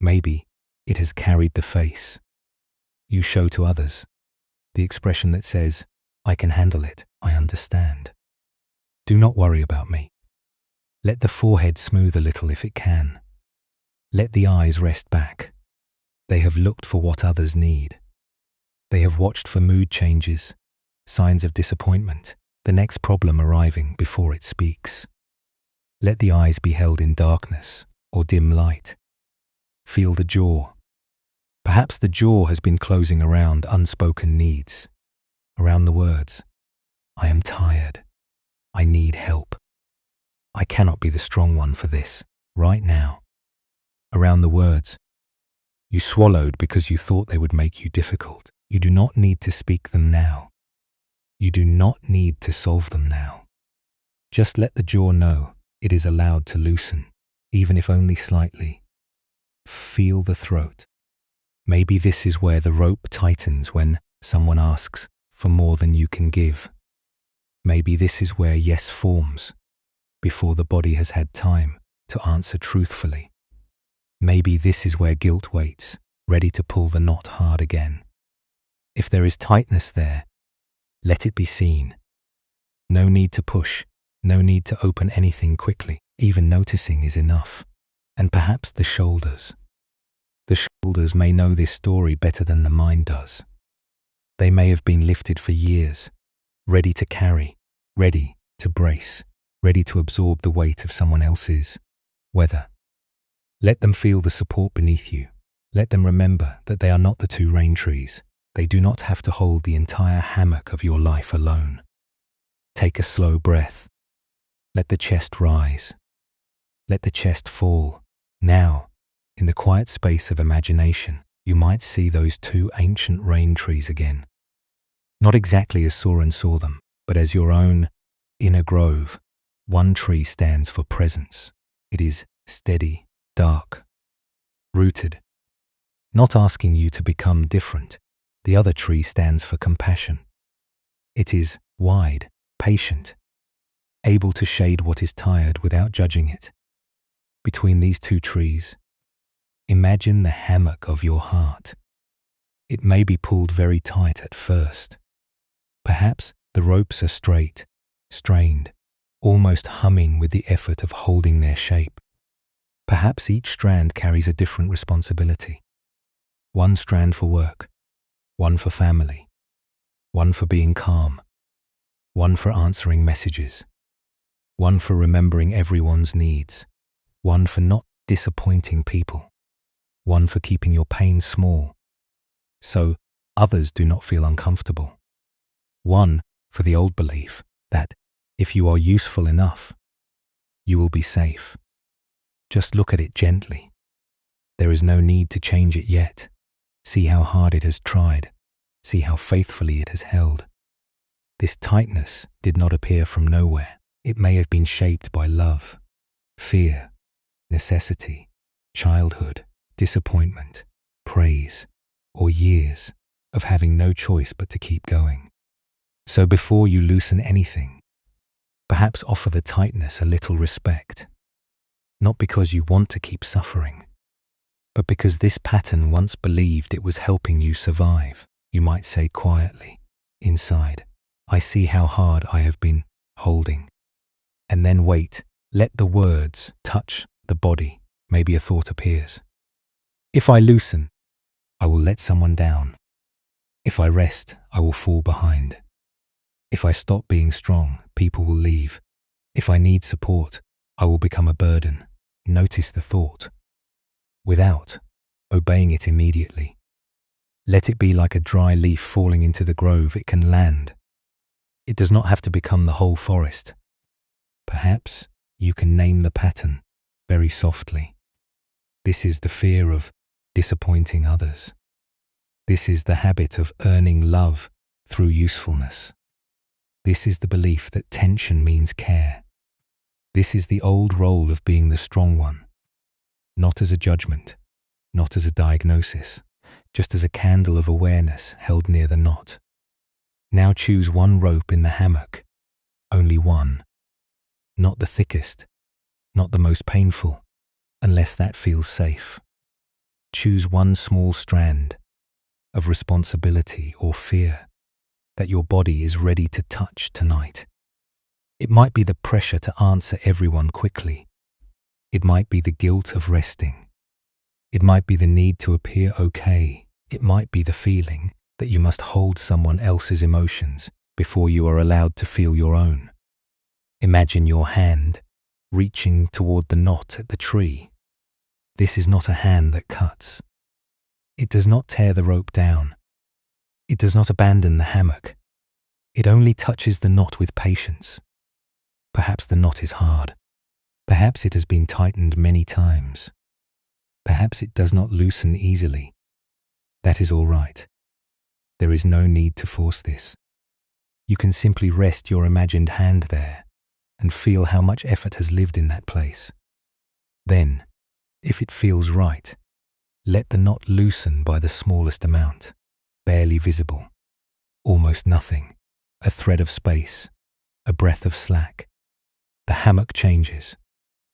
Maybe it has carried the face. You show to others the expression that says, "I can handle it, I understand. Do not worry about me." Let the forehead smooth a little if it can. Let the eyes rest back. They have looked for what others need. They have watched for mood changes, signs of disappointment, the next problem arriving before it speaks. Let the eyes be held in darkness or dim light. Feel the jaw. Perhaps the jaw has been closing around unspoken needs, around the words, "I am tired. I need help. I cannot be the strong one for this, right now." Around the words, "You swallowed because you thought they would make you difficult." You do not need to speak them now. You do not need to solve them now. Just let the jaw know it is allowed to loosen, even if only slightly. Feel the throat. Maybe this is where the rope tightens when someone asks for more than you can give. Maybe this is where yes forms before the body has had time to answer truthfully. Maybe this is where guilt waits, ready to pull the knot hard again. If there is tightness there, let it be seen. No need to push, no need to open anything quickly. Even noticing is enough. And perhaps the shoulders. The shoulders may know this story better than the mind does. They may have been lifted for years, ready to carry, ready to brace, ready to absorb the weight of someone else's weather. Let them feel the support beneath you. Let them remember that they are not the two rain trees. They do not have to hold the entire hammock of your life alone. Take a slow breath. Let the chest rise. Let the chest fall. Now, in the quiet space of imagination, you might see those two ancient rain trees again. Not exactly as Soren saw them, but as your own inner grove. One tree stands for presence. It is steady, dark, rooted, not asking you to become different. The other tree stands for compassion. It is wide, patient, able to shade what is tired without judging it. Between these two trees, imagine the hammock of your heart. It may be pulled very tight at first. Perhaps the ropes are straight, strained, almost humming with the effort of holding their shape. Perhaps each strand carries a different responsibility. One strand for work, one for family, one for being calm, one for answering messages, one for remembering everyone's needs, one for not disappointing people, one for keeping your pain small, so others do not feel uncomfortable, one for the old belief that if you are useful enough, you will be safe. Just look at it gently. There is no need to change it yet. See how hard it has tried. See how faithfully it has held. This tightness did not appear from nowhere. It may have been shaped by love, fear, necessity, childhood, disappointment, praise, or years of having no choice but to keep going. So before you loosen anything, perhaps offer the tightness a little respect. Not because you want to keep suffering, but because this pattern once believed it was helping you survive. You might say quietly, inside, I see how hard I have been holding. And then wait, let the words touch the body. Maybe a thought appears. If I loosen, I will let someone down. If I rest, I will fall behind. If I stop being strong, people will leave. If I need support, I will become a burden. Notice the thought, without obeying it immediately. Let it be like a dry leaf falling into the grove. It can land. It does not have to become the whole forest. Perhaps you can name the pattern very softly. This is the fear of disappointing others. This is the habit of earning love through usefulness. This is the belief that tension means care. This is the old role of being the strong one, not as a judgment, not as a diagnosis, just as a candle of awareness held near the knot. Now choose one rope in the hammock, only one, not the thickest, not the most painful, unless that feels safe. Choose one small strand of responsibility or fear that your body is ready to touch tonight. It might be the pressure to answer everyone quickly. It might be the guilt of resting. It might be the need to appear okay. It might be the feeling that you must hold someone else's emotions before you are allowed to feel your own. Imagine your hand reaching toward the knot at the tree. This is not a hand that cuts. It does not tear the rope down. It does not abandon the hammock. It only touches the knot with patience. Perhaps the knot is hard. Perhaps it has been tightened many times. Perhaps it does not loosen easily. That is all right. There is no need to force this. You can simply rest your imagined hand there and feel how much effort has lived in that place. Then, if it feels right, let the knot loosen by the smallest amount, barely visible, almost nothing, a thread of space, a breath of slack. The hammock changes,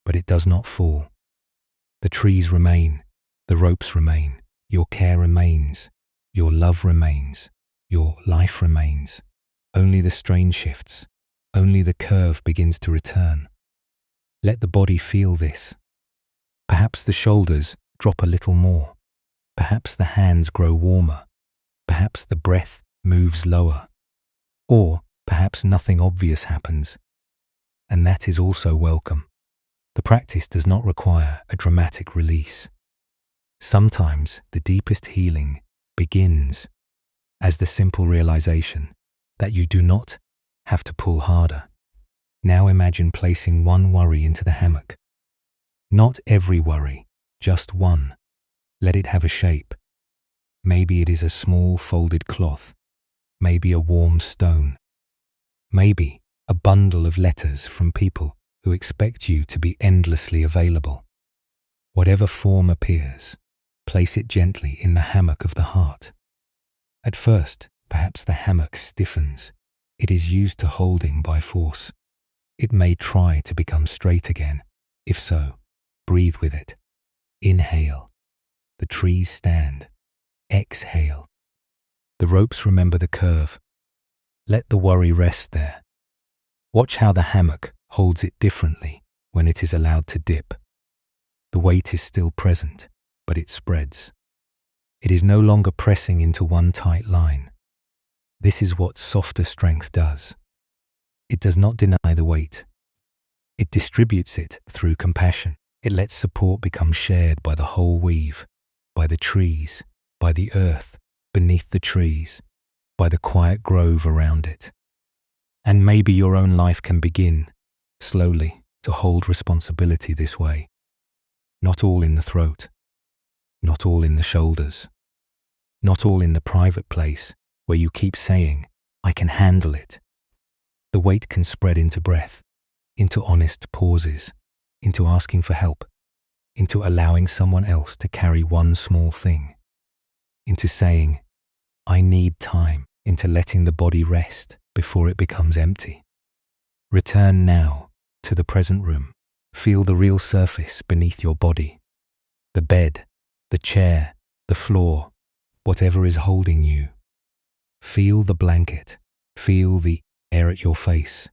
but it does not fall. The trees remain, the ropes remain, your care remains, your love remains, your life remains. Only the strain shifts, only the curve begins to return. Let the body feel this. Perhaps the shoulders drop a little more. Perhaps the hands grow warmer. Perhaps the breath moves lower, or perhaps nothing obvious happens, and that is also welcome. The practice does not require a dramatic release. Sometimes the deepest healing begins as the simple realization that you do not have to pull harder. Now imagine placing one worry into the hammock. Not every worry, just one. Let it have a shape. Maybe it is a small folded cloth, maybe a warm stone, maybe a bundle of letters from people who expect you to be endlessly available. Whatever form appears, place it gently in the hammock of the heart. At first, perhaps the hammock stiffens. It is used to holding by force. It may try to become straight again. If so, breathe with it. Inhale. The trees stand. Exhale. The ropes remember the curve. Let the worry rest there. Watch how the hammock holds it differently when it is allowed to dip. The weight is still present, but it spreads. It is no longer pressing into one tight line. This is what softer strength does. It does not deny the weight. It distributes it through compassion. It lets support become shared by the whole weave, by the trees, by the earth beneath the trees, by the quiet grove around it. And maybe your own life can begin, slowly, to hold responsibility this way. Not all in the throat, not all in the shoulders, not all in the private place where you keep saying, I can handle it. The weight can spread into breath, into honest pauses, into asking for help, into allowing someone else to carry one small thing, into saying, I need time, into letting the body rest before it becomes empty. Return now to the present room. Feel the real surface beneath your body. The bed, the chair, the floor, whatever is holding you. Feel the blanket. Feel the air at your face.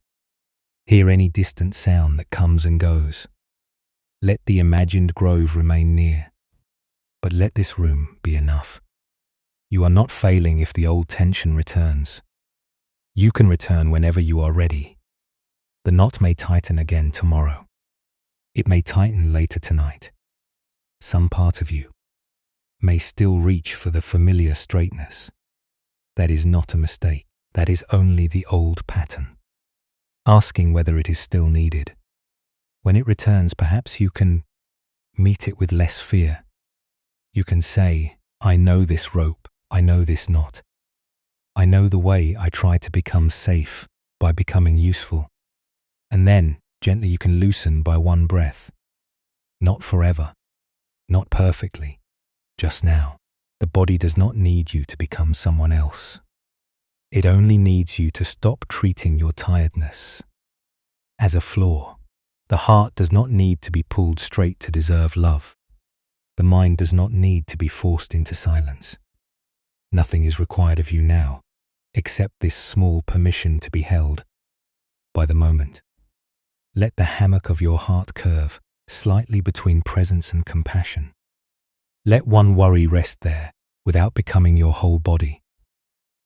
Hear any distant sound that comes and goes. Let the imagined grove remain near. But let this room be enough. You are not failing if the old tension returns. You can return whenever you are ready. The knot may tighten again tomorrow. It may tighten later tonight. Some part of you may still reach for the familiar straightness. That is not a mistake. That is only the old pattern, asking whether it is still needed. When it returns, perhaps you can meet it with less fear. You can say, I know this rope, I know this knot. I know the way I try to become safe by becoming useful. And then, gently you can loosen by one breath. Not forever, not perfectly, just now. The body does not need you to become someone else. It only needs you to stop treating your tiredness as a flaw. The heart does not need to be pulled straight to deserve love. The mind does not need to be forced into silence. Nothing is required of you now, except this small permission to be held by the moment. Let the hammock of your heart curve slightly between presence and compassion. Let one worry rest there without becoming your whole body.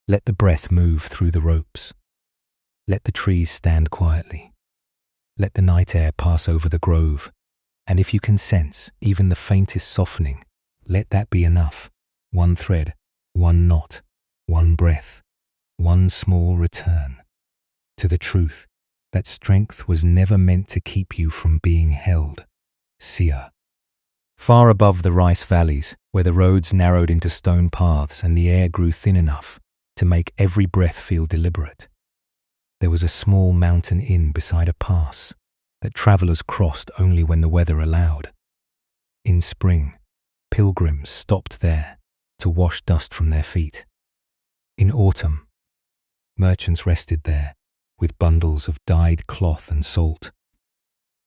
Let the breath move through the ropes. Let the trees stand quietly. Let the night air pass over the grove. And if you can sense even the faintest softening, let that be enough. One thread, one knot, one breath, one small return to the truth that strength was never meant to keep you from being held. Sia. Far above the rice valleys, where the roads narrowed into stone paths and the air grew thin enough to make every breath feel deliberate, there was a small mountain inn beside a pass that travelers crossed only when the weather allowed. In spring, pilgrims stopped there to wash dust from their feet. In autumn, merchants rested there with bundles of dyed cloth and salt.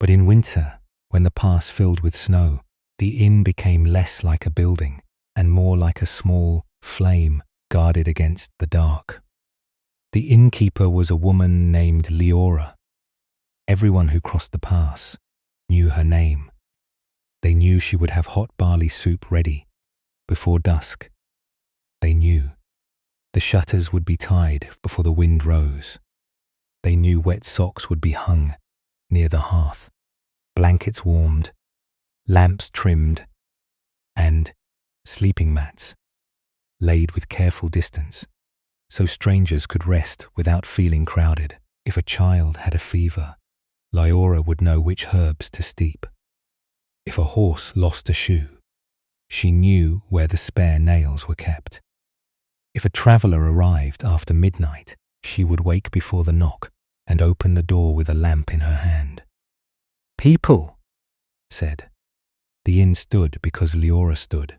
But in winter, when the pass filled with snow, the inn became less like a building and more like a small flame guarded against the dark. The innkeeper was a woman named Leora. Everyone who crossed the pass knew her name. They knew she would have hot barley soup ready before dusk. They knew The shutters would be tied before the wind rose. They knew wet socks would be hung near the hearth, blankets warmed, lamps trimmed, and sleeping mats laid with careful distance, so strangers could rest without feeling crowded. If a child had a fever, Leora would know which herbs to steep. If a horse lost a shoe, she knew where the spare nails were kept. If a traveller arrived after midnight, she would wake before the knock and open the door with a lamp in her hand. "People," said. The inn stood because Leora stood.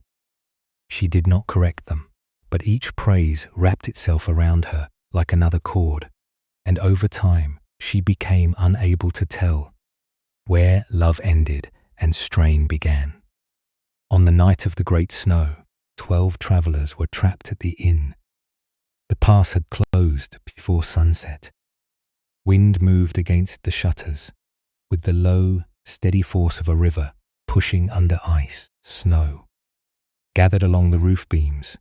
She did not correct them, but each praise wrapped itself around her like another cord, and over time she became unable to tell where love ended and strain began. On the night of the great snow, 12 travellers were trapped at the inn. The pass had closed before sunset. Wind moved against the shutters, with the low, steady force of a river pushing under ice, snow, gathered along the roof beams.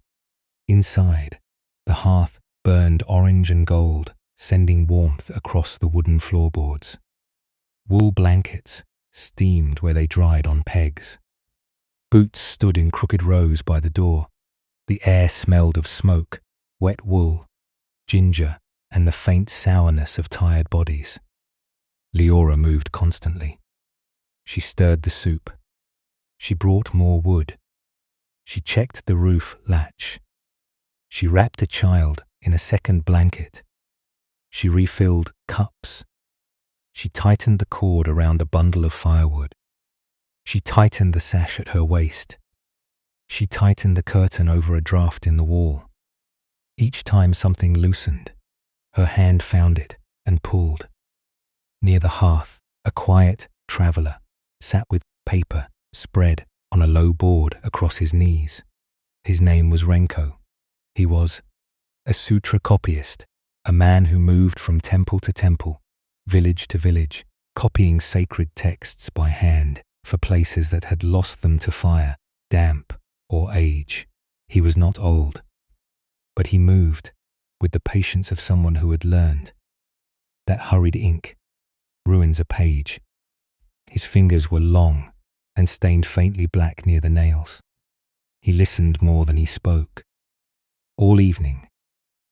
Inside, the hearth burned orange and gold, sending warmth across the wooden floorboards. Wool blankets steamed where they dried on pegs. Boots stood in crooked rows by the door. The air smelled of smoke, wet wool, ginger, and the faint sourness of tired bodies. Leora moved constantly. She stirred the soup. She brought more wood. She checked the roof latch. She wrapped a child in a second blanket. She refilled cups. She tightened the cord around a bundle of firewood. She tightened the sash at her waist. She tightened the curtain over a draft in the wall. Each time something loosened, her hand found it and pulled. Near the hearth, a quiet traveller sat with paper spread on a low board across his knees. His name was Renko. He was a sutra copyist, a man who moved from temple to temple, village to village, copying sacred texts by hand for places that had lost them to fire, damp, or age. He was not old, but he moved with the patience of someone who had learned. That hurried ink ruins a page. His fingers were long and stained faintly black near the nails. He listened more than he spoke. All evening,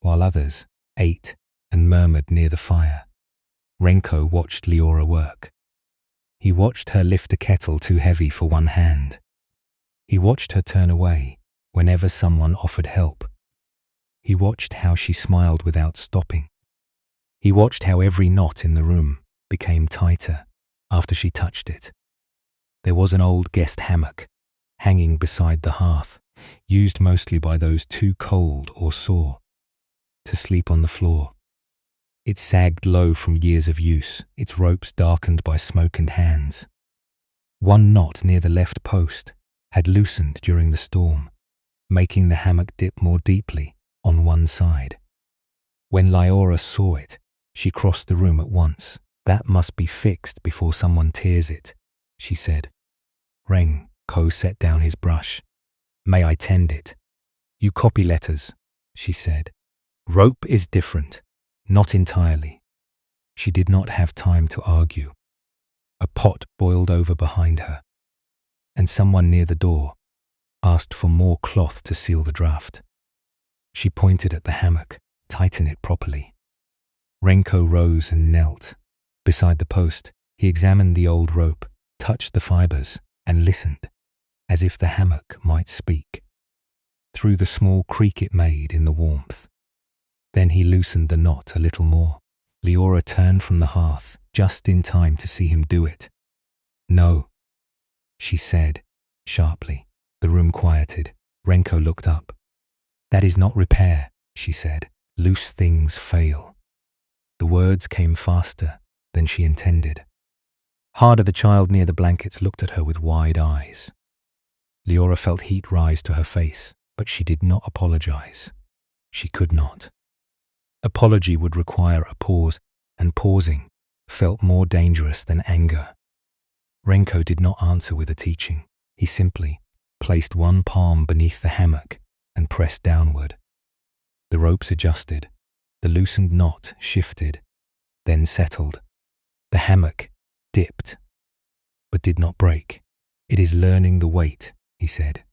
while others ate and murmured near the fire, Renko watched Leora work. He watched her lift a kettle too heavy for one hand. He watched her turn away whenever someone offered help. He watched how she smiled without stopping. He watched how every knot in the room became tighter after she touched it. There was an old guest hammock hanging beside the hearth, used mostly by those too cold or sore to sleep on the floor. It sagged low from years of use, its ropes darkened by smoke and hands. One knot near the left post had loosened during the storm, making the hammock dip more deeply on one side. When Leora saw it, she crossed the room at once. "That must be fixed before someone tears it," she said. Renko set down his brush. "May I tend it?" "You copy letters," she said. "Rope is different." "Not entirely." She did not have time to argue. A pot boiled over behind her, and someone near the door asked for more cloth to seal the draft. She pointed at the hammock. "Tighten it properly." Renko rose and knelt. Beside the post, he examined the old rope, touched the fibers, and listened, as if the hammock might speak, through the small creak it made in the warmth. Then he loosened the knot a little more. Leora turned from the hearth just in time to see him do it. "No," she said sharply. The room quieted. Renko looked up. "That is not repair," she said. "Loose things fail." The words came faster than she intended. Harder, the child near the blankets looked at her with wide eyes. Leora felt heat rise to her face, but she did not apologize. She could not. Apology would require a pause, and pausing felt more dangerous than anger. Renko did not answer with a teaching. He simply placed one palm beneath the hammock and pressed downward. The ropes adjusted. The loosened knot shifted, then settled. The hammock dipped, but did not break. "It is learning the weight," he said.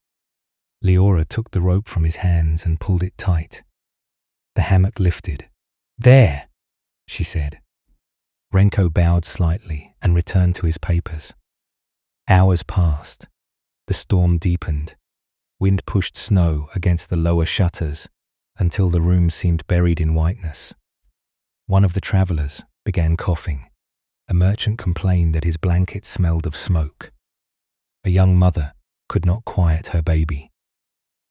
Leora took the rope from his hands and pulled it tight. The hammock lifted. "There," she said. Renko bowed slightly and returned to his papers. Hours passed. The storm deepened. Wind pushed snow against the lower shutters until the room seemed buried in whiteness. One of the travelers began coughing. A merchant complained that his blanket smelled of smoke. A young mother could not quiet her baby.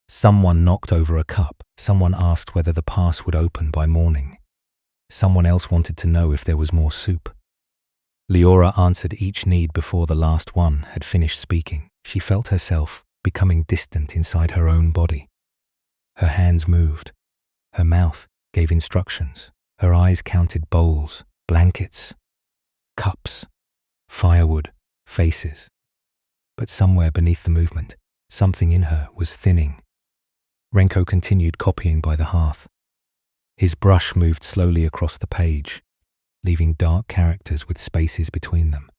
Someone knocked over a cup. Someone asked whether the pass would open by morning. Someone else wanted to know if there was more soup. Leora answered each need before the last one had finished speaking. She felt herself becoming distant inside her own body. Her hands moved. Her mouth gave instructions. Her eyes counted bowls, blankets, cups, firewood, faces. But somewhere beneath the movement, something in her was thinning. Renko continued copying by the hearth. His brush moved slowly across the page, leaving dark characters with spaces between them.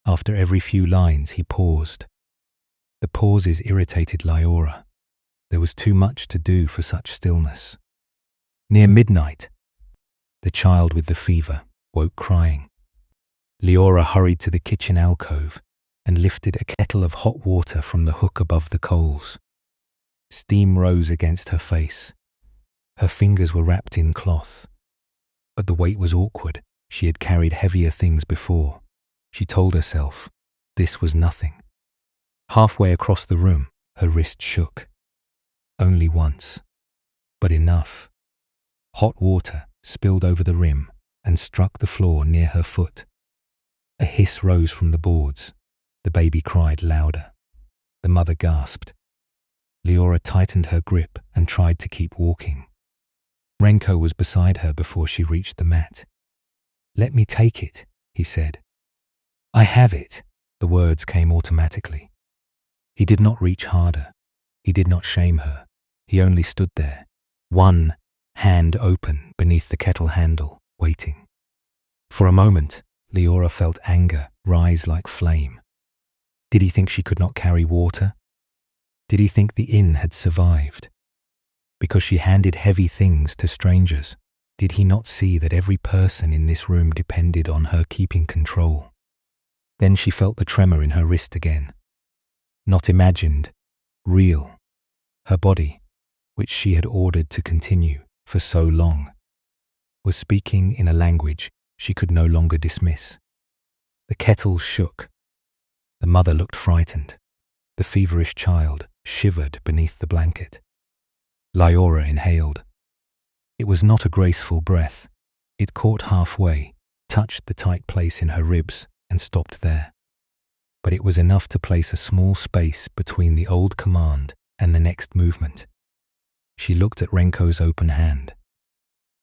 After every few lines, he paused. The pauses irritated Leora. There was too much to do for such stillness. Near midnight, the child with the fever woke crying. Leora hurried to the kitchen alcove and lifted a kettle of hot water from the hook above the coals. Steam rose against her face. Her fingers were wrapped in cloth. But the weight was awkward. She had carried heavier things before. She told herself this was nothing. Halfway across the room, her wrist shook. Only once, but enough. Hot water spilled over the rim and struck the floor near her foot. A hiss rose from the boards. The baby cried louder. The mother gasped. Leora tightened her grip and tried to keep walking. Renko was beside her before she reached the mat. "Let me take it," he said. "I have it." The words came automatically. He did not reach harder. He did not shame her. He only stood there, one hand open beneath the kettle handle, waiting. For a moment, Leora felt anger rise like flame. Did he think she could not carry water? Did he think the inn had survived? Because she handed heavy things to strangers, did he not see that every person in this room depended on her keeping control? Then she felt the tremor in her wrist again. Not imagined, real. Her body, which she had ordered to continue for so long, was speaking in a language she could no longer dismiss. The kettle shook. The mother looked frightened. The feverish child shivered beneath the blanket. Leora inhaled. It was not a graceful breath. It caught halfway, touched the tight place in her ribs, and stopped there. But it was enough to place a small space between the old command and the next movement. She looked at Renko's open hand.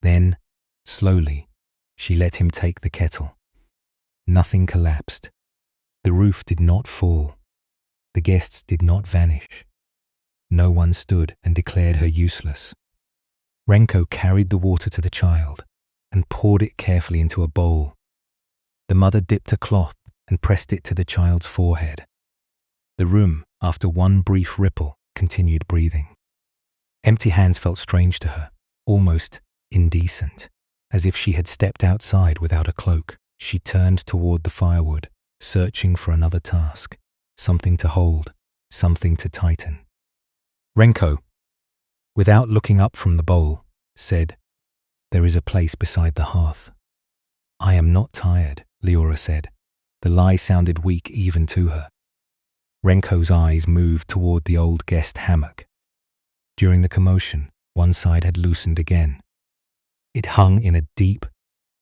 Then, slowly, she let him take the kettle. Nothing collapsed. The roof did not fall. The guests did not vanish. No one stood and declared her useless. Renko carried the water to the child and poured it carefully into a bowl. The mother dipped a cloth and pressed it to the child's forehead. The room, after one brief ripple, continued breathing. Empty hands felt strange to her, almost indecent, as if she had stepped outside without a cloak. She turned toward the firewood, searching for another task, something to hold, something to tighten. Renko, without looking up from the bowl, said, "There is a place beside the hearth." "I am not tired," Leora said. The lie sounded weak even to her. Renko's eyes moved toward the old guest hammock. During the commotion, one side had loosened again. It hung in a deep,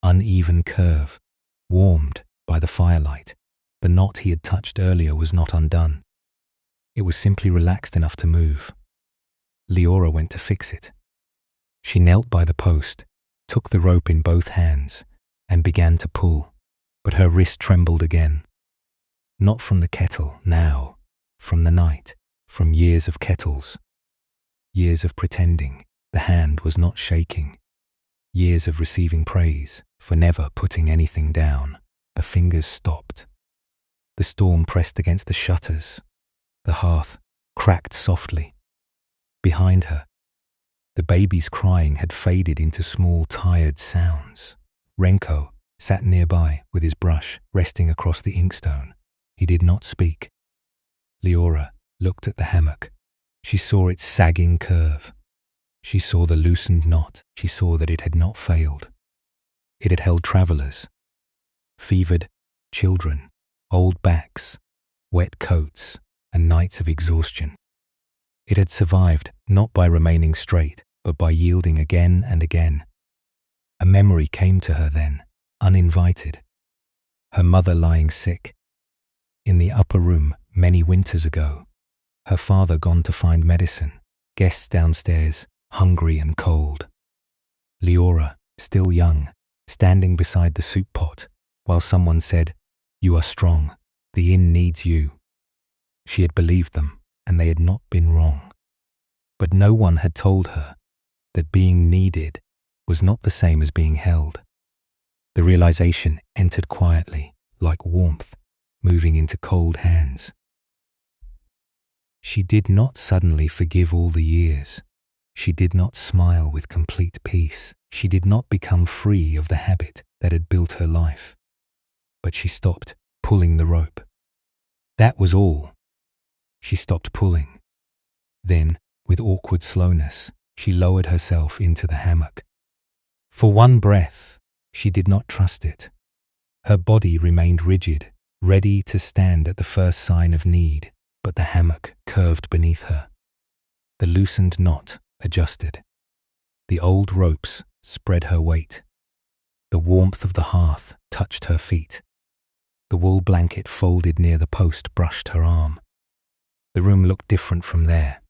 uneven curve, warmed by the firelight. The knot he had touched earlier was not undone. It was simply relaxed enough to move. Leora went to fix it. She knelt by the post, took the rope in both hands, and began to pull, but her wrist trembled again. Not from the kettle now, from the night, from years of kettles, years of pretending, The hand was not shaking. Years of receiving praise for never putting anything down. Her fingers stopped. The storm pressed against the shutters. The hearth cracked softly. Behind her, the baby's crying had faded into small, tired sounds. Renko sat nearby with his brush resting across the inkstone. He did not speak. Leora looked at the hammock. She saw its sagging curve. She saw the loosened knot. She saw that it had not failed. It had held travelers, fevered children, old backs, wet coats, and nights of exhaustion. It had survived not by remaining straight, but by yielding again and again. A memory came to her then, uninvited. Her mother lying sick. In the upper room many winters ago. Her father gone to find medicine. Guests downstairs, hungry and cold. Leora, still young, standing beside the soup pot, while someone said, "You are strong. The inn needs you." She had believed them, and they had not been wrong. But no one had told her that being needed was not the same as being held. The realization entered quietly, like warmth, moving into cold hands. She did not suddenly forgive all the years. She did not smile with complete peace. She did not become free of the habit that had built her life. But she stopped pulling the rope. That was all. She stopped pulling. Then, with awkward slowness, she lowered herself into the hammock. For one breath, she did not trust it. Her body remained rigid, ready to stand at the first sign of need, but the hammock curved beneath her. The loosened knot adjusted. The old ropes spread her weight. The warmth of the hearth touched her feet. The wool blanket folded near the post brushed her arm. The room looked different from there.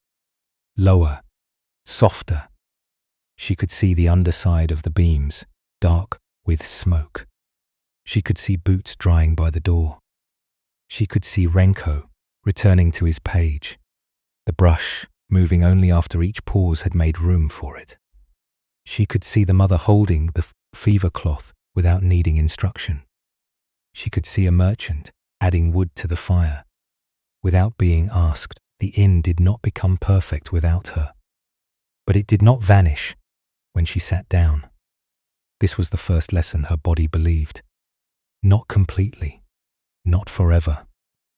Lower, softer. She could see the underside of the beams, dark with smoke. She could see boots drying by the door. She could see Renko returning to his page, the brush moving only after each pause had made room for it. She could see the mother holding the fever cloth without needing instruction. She could see a merchant adding wood to the fire. Without being asked, the inn did not become perfect without her. But it did not vanish when she sat down. This was the first lesson her body believed. Not completely, not forever,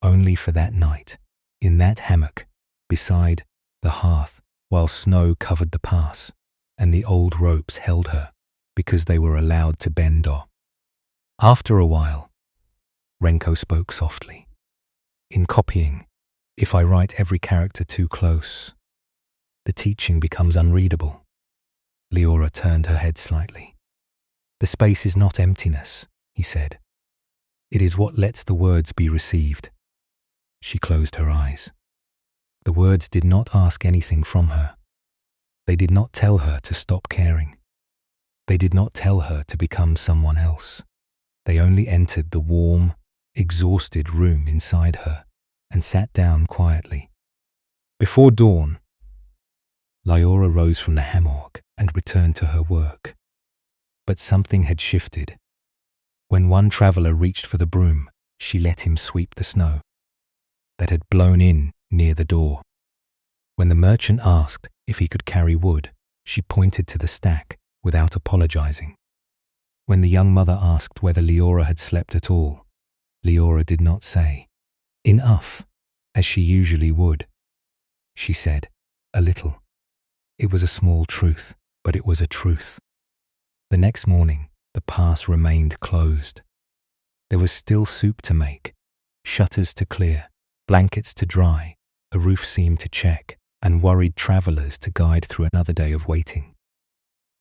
only for that night, in that hammock, beside the hearth, while snow covered the pass, and the old ropes held her because they were allowed to bend off. After a while, Renko spoke softly. In copying, if I write every character too close, the teaching becomes unreadable. Leora turned her head slightly. The space is not emptiness, he said. It is what lets the words be received. She closed her eyes. The words did not ask anything from her. They did not tell her to stop caring. They did not tell her to become someone else. They only entered the warm, exhausted room inside her and sat down quietly. Before dawn, Leora rose from the hammock and returned to her work. But something had shifted. When one traveller reached for the broom, she let him sweep the snow that had blown in near the door. When the merchant asked if he could carry wood, she pointed to the stack without apologizing. When the young mother asked whether Leora had slept at all, Leora did not say, "Enough," as she usually would. She said, "A little." It was a small truth, but it was a truth. The next morning, the pass remained closed. There was still soup to make, shutters to clear, blankets to dry, a roof seam to check, and worried travellers to guide through another day of waiting.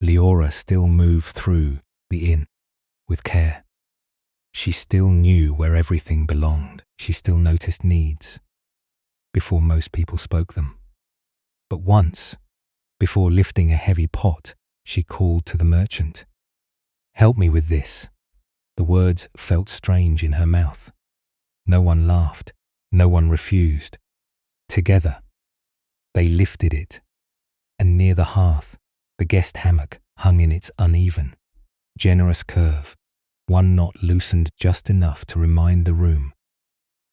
Leora still moved through the inn with care. She still knew where everything belonged. She still noticed needs before most people spoke them. But once, before lifting a heavy pot, she called to the merchant. "Help me with this." The words felt strange in her mouth. No one laughed. No one refused. Together, they lifted it, and near the hearth, The guest hammock hung in its uneven, generous curve, one knot loosened just enough to remind the room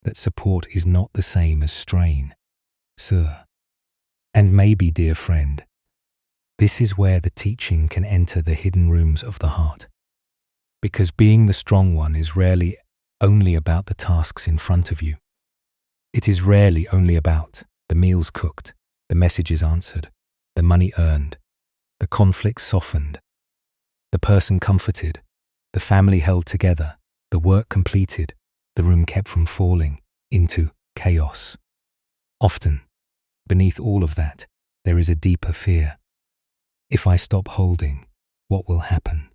that support is not the same as strain, sir. And maybe, dear friend, this is where the teaching can enter the hidden rooms of the heart. Because being the strong one is rarely only about the tasks in front of you. It is rarely only about the meals cooked, the messages answered, the money earned, the conflicts softened, the person comforted, the family held together, the work completed, the room kept from falling into chaos. Often, beneath all of that, there is a deeper fear. If I stop holding, what will happen?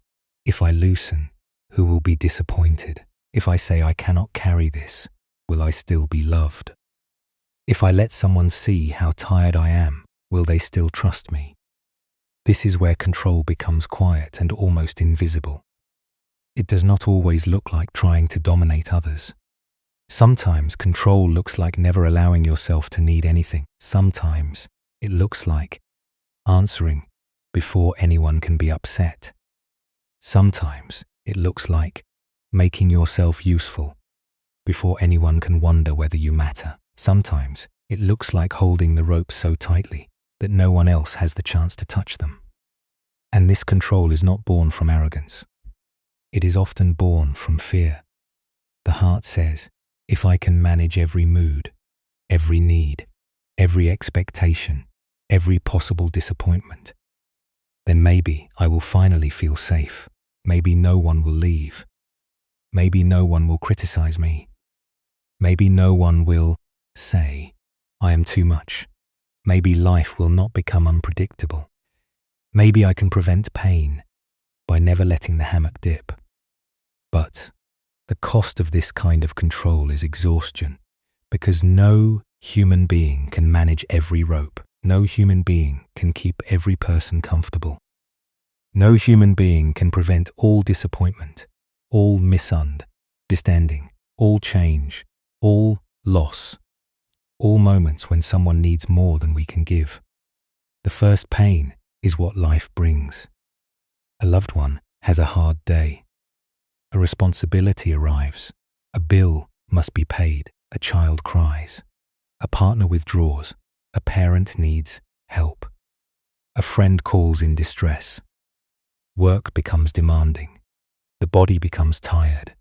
If I loosen, who will be disappointed? If I say I cannot carry this, will I still be loved? If I let someone see how tired I am, will they still trust me? This is where control becomes quiet and almost invisible. It does not always look like trying to dominate others. Sometimes control looks like never allowing yourself to need anything. Sometimes it looks like answering before anyone can be upset. Sometimes it looks like making yourself useful before anyone can wonder whether you matter. Sometimes it looks like holding the ropes so tightly that no one else has the chance to touch them. And this control is not born from arrogance. It is often born from fear. The heart says, if I can manage every mood, every need, every expectation, every possible disappointment, then maybe I will finally feel safe. Maybe no one will leave. Maybe no one will criticize me. Maybe no one will say, I am too much. Maybe life will not become unpredictable. Maybe I can prevent pain by never letting the hammock dip. But the cost of this kind of control is exhaustion, because no human being can manage every rope. No human being can keep every person comfortable. No human being can prevent all disappointment, all misunderstanding, all change, all loss, all moments when someone needs more than we can give. The first pain is what life brings. A loved one has a hard day. A responsibility arrives. A bill must be paid. A child cries. A partner withdraws. A parent needs help. A friend calls in distress. Work becomes demanding. The body becomes tired.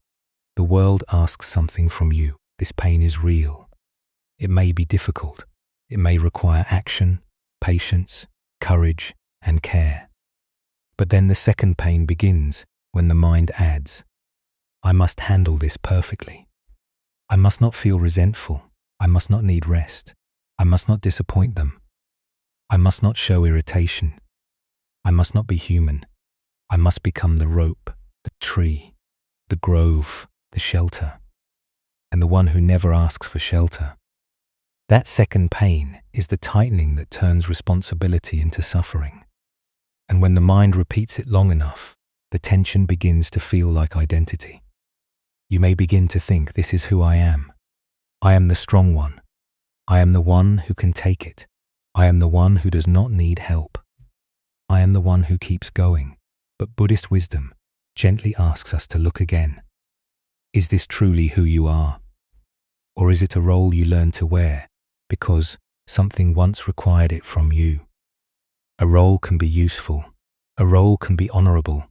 The world asks something from you. This pain is real. It may be difficult. It may require action, patience, courage, and care. But then the second pain begins when the mind adds, I must handle this perfectly. I must not feel resentful. I must not need rest. I must not disappoint them. I must not show irritation. I must not be human. I must become the rope, the tree, the grove, the shelter, and the one who never asks for shelter. That second pain is the tightening that turns responsibility into suffering. And when the mind repeats it long enough, the tension begins to feel like identity. You may begin to think, this is who I am. I am the strong one. I am the one who can take it. I am the one who does not need help. I am the one who keeps going. But Buddhist wisdom gently asks us to look again. Is this truly who you are? Or is it a role you learn to wear because something once required it from you? A role can be useful. A role can be honorable.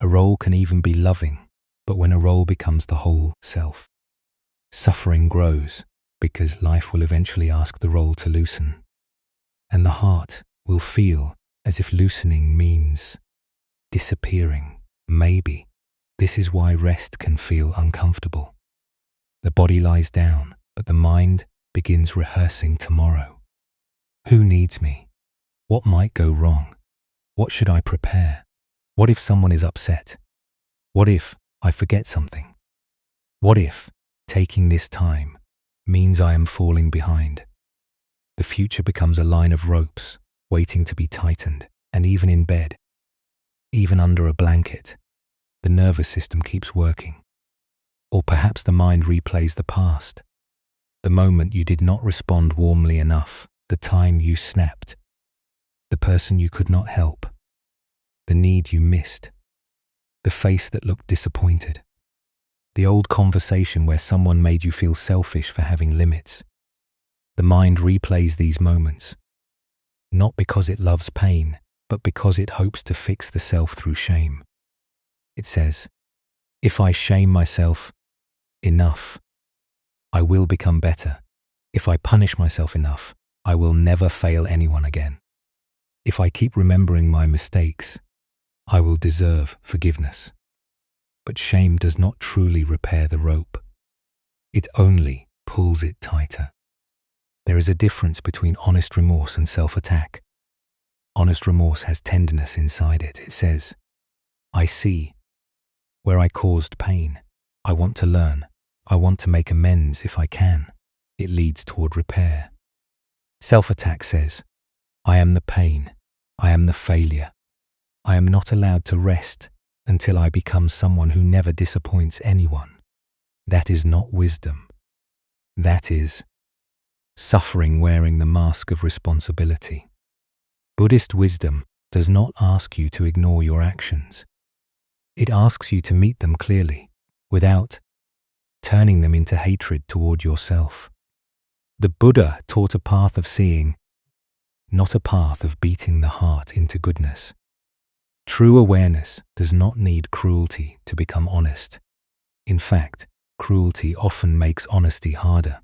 A role can even be loving. But when a role becomes the whole self, suffering grows because life will eventually ask the role to loosen. And the heart will feel as if loosening means disappearing. Maybe this is why rest can feel uncomfortable. The body lies down, but the mind begins rehearsing tomorrow. Who needs me? What might go wrong? What should I prepare? What if someone is upset? What if I forget something? What if taking this time means I am falling behind? The future becomes a line of ropes waiting to be tightened, and even in bed, even under a blanket, the nervous system keeps working. Or perhaps the mind replays the past, the moment you did not respond warmly enough, the time you snapped, the person you could not help, the need you missed, the face that looked disappointed, the old conversation where someone made you feel selfish for having limits. The mind replays these moments, not because it loves pain, but because it hopes to fix the self through shame. It says, if I shame myself enough, I will become better. If I punish myself enough, I will never fail anyone again. If I keep remembering my mistakes, I will deserve forgiveness. But shame does not truly repair the rope. It only pulls it tighter. There is a difference between honest remorse and self-attack. Honest remorse has tenderness inside it. It says, I see where I caused pain. I want to learn. I want to make amends if I can. It leads toward repair. Self-attack says, I am the pain. I am the failure. I am not allowed to rest until I become someone who never disappoints anyone. That is not wisdom. That is suffering wearing the mask of responsibility. Buddhist wisdom does not ask you to ignore your actions. It asks you to meet them clearly, without turning them into hatred toward yourself. The Buddha taught a path of seeing, not a path of beating the heart into goodness. True awareness does not need cruelty to become honest. In fact, cruelty often makes honesty harder,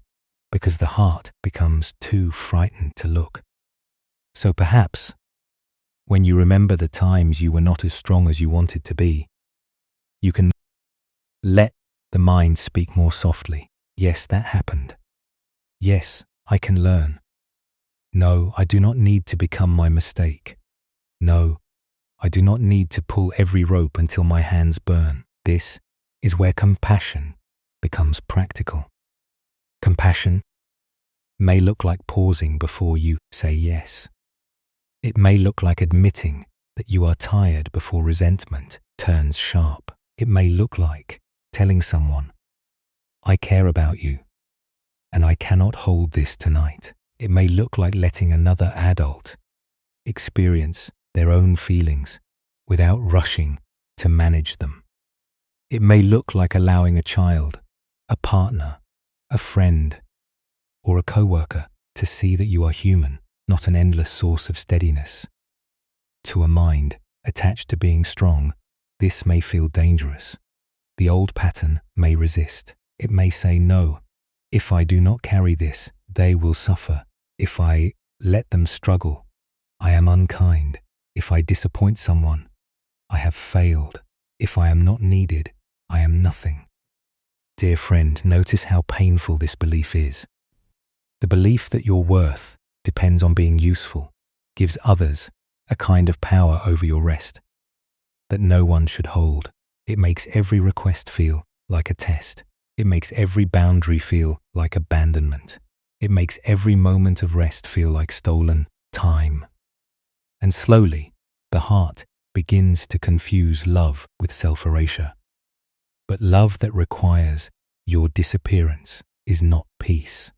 because the heart becomes too frightened to look. So perhaps, when you remember the times you were not as strong as you wanted to be, you can let the mind speak more softly. Yes, that happened. Yes, I can learn. No, I do not need to become my mistake. No, I do not need to pull every rope until my hands burn. This is where compassion becomes practical. Compassion may look like pausing before you say yes. It may look like admitting that you are tired before resentment turns sharp. It may look like telling someone, I care about you, and I cannot hold this tonight. It may look like letting another adult experience their own feelings without rushing to manage them. It may look like allowing a child, a partner, a friend, or a coworker to see that you are human, not an endless source of steadiness. To a mind attached to being strong, this may feel dangerous. The old pattern may resist. It may say, no, if I do not carry this, they will suffer. If I let them struggle, I am unkind. If I disappoint someone, I have failed. If I am not needed, I am nothing. Dear friend, notice how painful this belief is. The belief that your worth depends on being useful gives others a kind of power over your rest that no one should hold. It makes every request feel like a test. It makes every boundary feel like abandonment. It makes every moment of rest feel like stolen time. And slowly, the heart begins to confuse love with self-erasure. But love that requires your disappearance is not peace.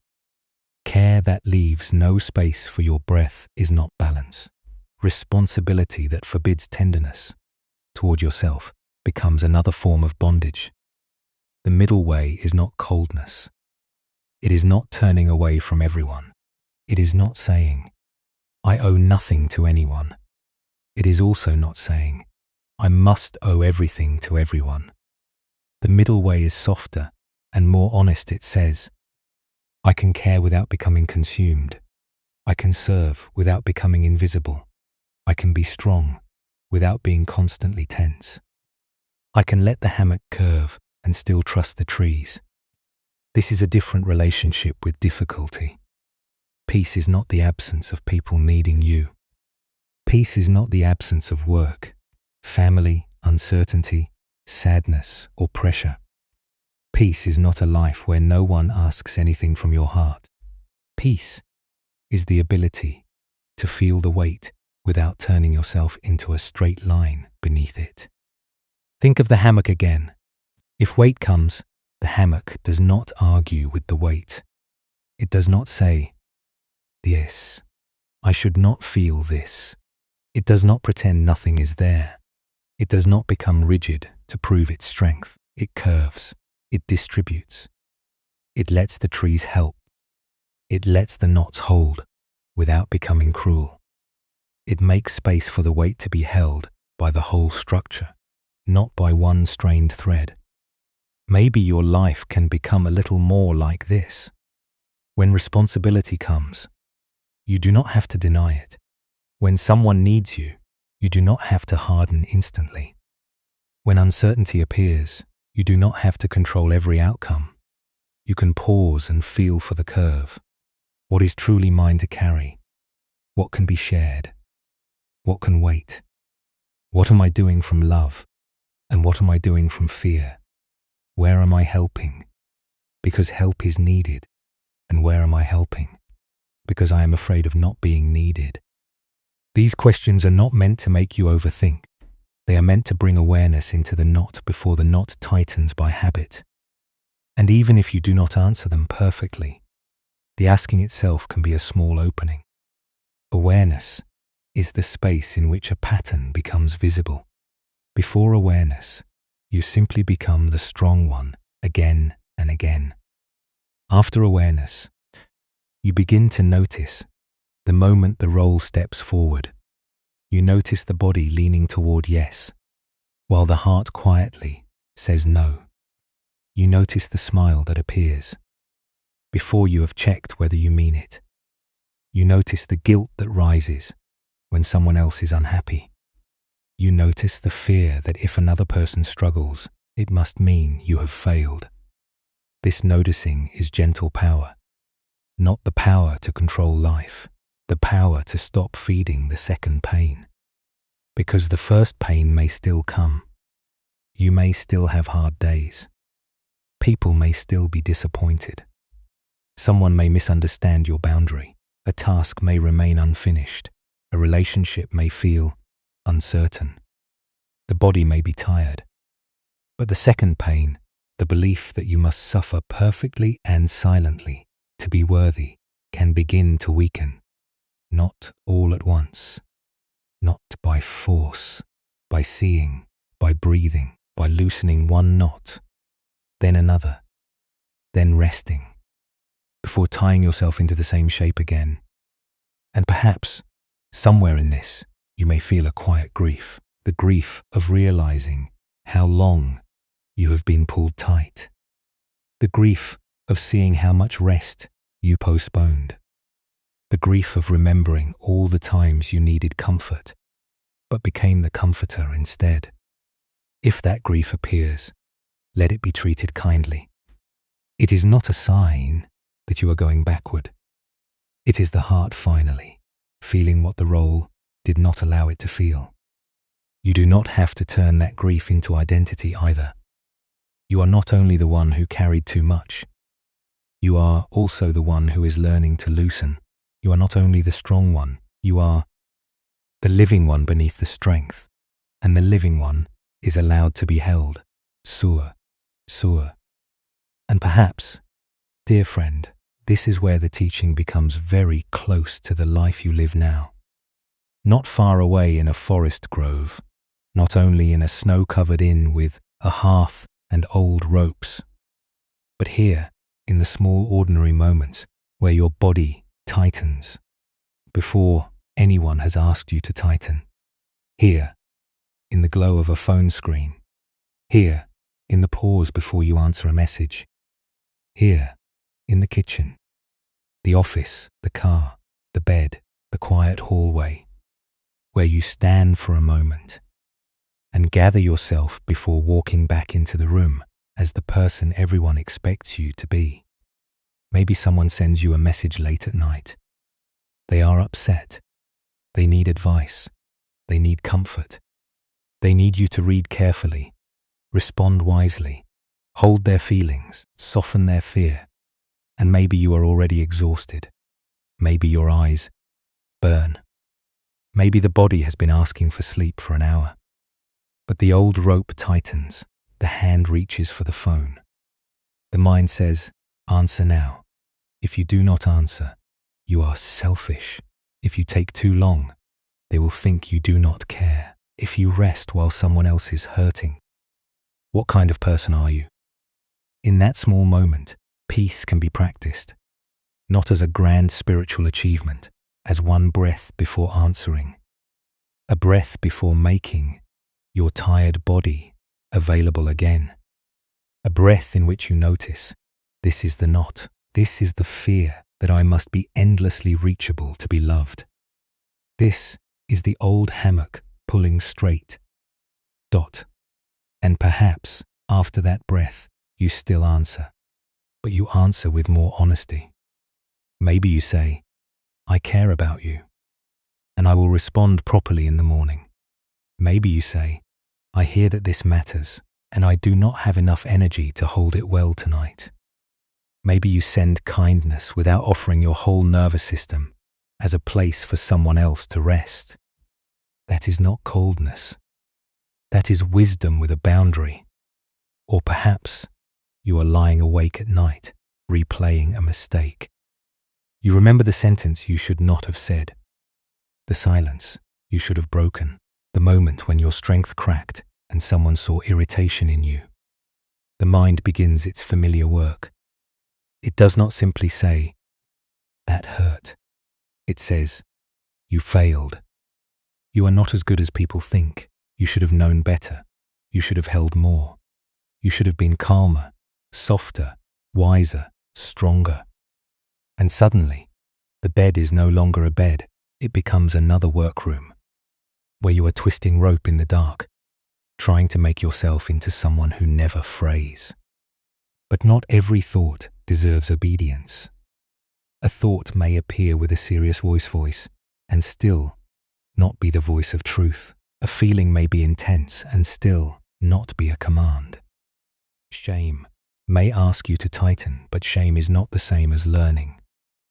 Care that leaves no space for your breath is not balance. Responsibility that forbids tenderness toward yourself becomes another form of bondage. The middle way is not coldness. It is not turning away from everyone. It is not saying, I owe nothing to anyone. It is also not saying, I must owe everything to everyone. The middle way is softer and more honest. It says, I can care without becoming consumed. I can serve without becoming invisible. I can be strong without being constantly tense. I can let the hammock curve and still trust the trees. This is a different relationship with difficulty. Peace is not the absence of people needing you. Peace is not the absence of work, family, uncertainty, sadness, or pressure. Peace is not a life where no one asks anything from your heart. Peace is the ability to feel the weight without turning yourself into a straight line beneath it. Think of the hammock again. If weight comes, the hammock does not argue with the weight. It does not say, yes, I should not feel this. It does not pretend nothing is there. It does not become rigid to prove its strength. It curves. It distributes. It lets the trees help. It lets the knots hold without becoming cruel. It makes space for the weight to be held by the whole structure, not by one strained thread. Maybe your life can become a little more like this. When responsibility comes, you do not have to deny it. When someone needs you, you do not have to harden instantly. When uncertainty appears, you do not have to control every outcome. You can pause and feel for the curve. What is truly mine to carry? What can be shared? What can wait? What am I doing from love? And what am I doing from fear? Where am I helping? Because help is needed. And where am I helping? Because I am afraid of not being needed. These questions are not meant to make you overthink. They are meant to bring awareness into the knot before the knot tightens by habit. And even if you do not answer them perfectly, the asking itself can be a small opening. Awareness is the space in which a pattern becomes visible. Before awareness, you simply become the strong one again and again. After awareness, you begin to notice the moment the role steps forward. You notice the body leaning toward yes, while the heart quietly says no. You notice the smile that appears before you have checked whether you mean it. You notice the guilt that rises when someone else is unhappy. You notice the fear that if another person struggles, it must mean you have failed. This noticing is gentle power, not the power to control life, the power to stop feeding the second pain. Because the first pain may still come. You may still have hard days. People may still be disappointed. Someone may misunderstand your boundary. A task may remain unfinished. A relationship may feel uncertain. The body may be tired. But the second pain, the belief that you must suffer perfectly and silently to be worthy, can begin to weaken. Not all at once. Not by force, by seeing, by breathing, by loosening one knot, then another, then resting, before tying yourself into the same shape again. And perhaps, somewhere in this, you may feel a quiet grief, the grief of realizing how long you have been pulled tight, the grief of seeing how much rest you postponed, the grief of remembering all the times you needed comfort, but became the comforter instead. If that grief appears, let it be treated kindly. It is not a sign that you are going backward. It is the heart finally feeling what the role did not allow it to feel. You do not have to turn that grief into identity either. You are not only the one who carried too much. You are also the one who is learning to loosen. You are not only the strong one, you are the living one beneath the strength, and the living one is allowed to be held. Suwa. And perhaps, dear friend, this is where the teaching becomes very close to the life you live now. Not far away in a forest grove, not only in a snow-covered inn with a hearth and old ropes, but here in the small ordinary moments where your body tightens before anyone has asked you to tighten. Here, in the glow of a phone screen. Here, in the pause before you answer a message. Here, in the kitchen, the office, the car, the bed, the quiet hallway, where you stand for a moment and gather yourself before walking back into the room as the person everyone expects you to be. Maybe someone sends you a message late at night. They are upset. They need advice. They need comfort. They need you to read carefully, respond wisely, hold their feelings, soften their fear. And maybe you are already exhausted. Maybe your eyes burn. Maybe the body has been asking for sleep for an hour. But the old rope tightens. The hand reaches for the phone. The mind says, answer now. If you do not answer, you are selfish. If you take too long, they will think you do not care. if you rest while someone else is hurting? What kind of person are you? In that small moment, peace can be practiced, not as a grand spiritual achievement, as one breath before answering, a breath before making your tired body available again, a breath in which you notice, this is the knot, this is the fear that I must be endlessly reachable to be loved. This is the old hammock pulling straight. Dot. And perhaps, after that breath, you still answer, but you answer with more honesty. Maybe you say, I care about you, and I will respond properly in the morning. Maybe you say, I hear that this matters, and I do not have enough energy to hold it well tonight. Maybe you send kindness without offering your whole nervous system as a place for someone else to rest. That is not coldness. That is wisdom with a boundary. Or perhaps you are lying awake at night, replaying a mistake. You remember the sentence you should not have said, the silence you should have broken, the moment when your strength cracked and someone saw irritation in you. The mind begins its familiar work. It does not simply say, that hurt. It says, you failed. You are not as good as people think. You should have known better. You should have held more. You should have been calmer, softer, wiser, stronger. And suddenly, the bed is no longer a bed. It becomes another workroom, where you are twisting rope in the dark, trying to make yourself into someone who never frays. But not every thought deserves obedience. A thought may appear with a serious voice and still not be the voice of truth. A feeling may be intense and still not be a command. Shame may ask you to tighten, but shame is not the same as learning.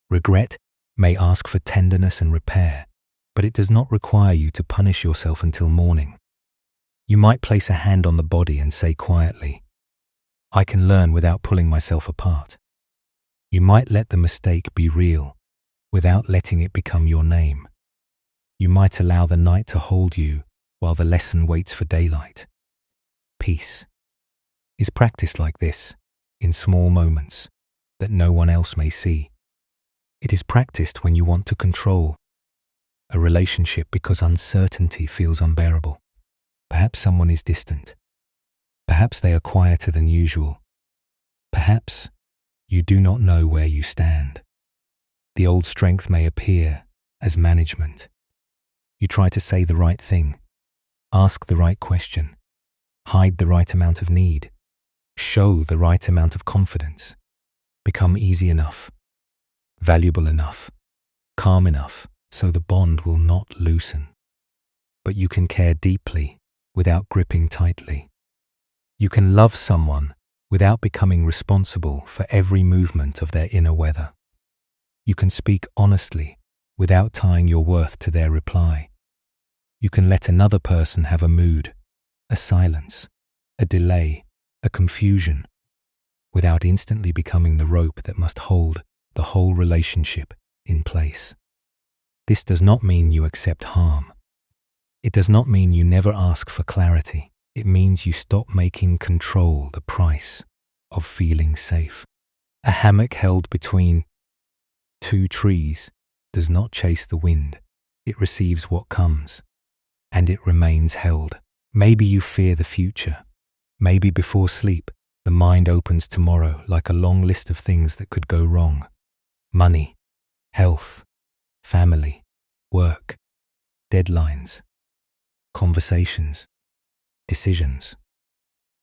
Regret may ask for tenderness and repair, but it does not require you to punish yourself until morning. You might place a hand on the body and say quietly, I can learn without pulling myself apart. You might let the mistake be real without letting it become your name. You might allow the night to hold you while the lesson waits for daylight. Peace is practiced like this, in small moments that no one else may see. It is practiced when you want to control a relationship because uncertainty feels unbearable. Perhaps someone is distant. Perhaps they are quieter than usual. Perhaps you do not know where you stand. The old strength may appear as management. You try to say the right thing, ask the right question, hide the right amount of need, show the right amount of confidence, become easy enough, valuable enough, calm enough so the bond will not loosen. But you can care deeply without gripping tightly. You can love someone without becoming responsible for every movement of their inner weather. You can speak honestly without tying your worth to their reply. You can let another person have a mood, a silence, a delay, a confusion, without instantly becoming the rope that must hold the whole relationship in place. This does not mean you accept harm. It does not mean you never ask for clarity. It means you stop making control the price of feeling safe. A hammock held between two trees does not chase the wind. It receives what comes, and it remains held. Maybe you fear the future. Maybe before sleep, the mind opens tomorrow like a long list of things that could go wrong. Money, health, family, work, deadlines, conversations, decisions.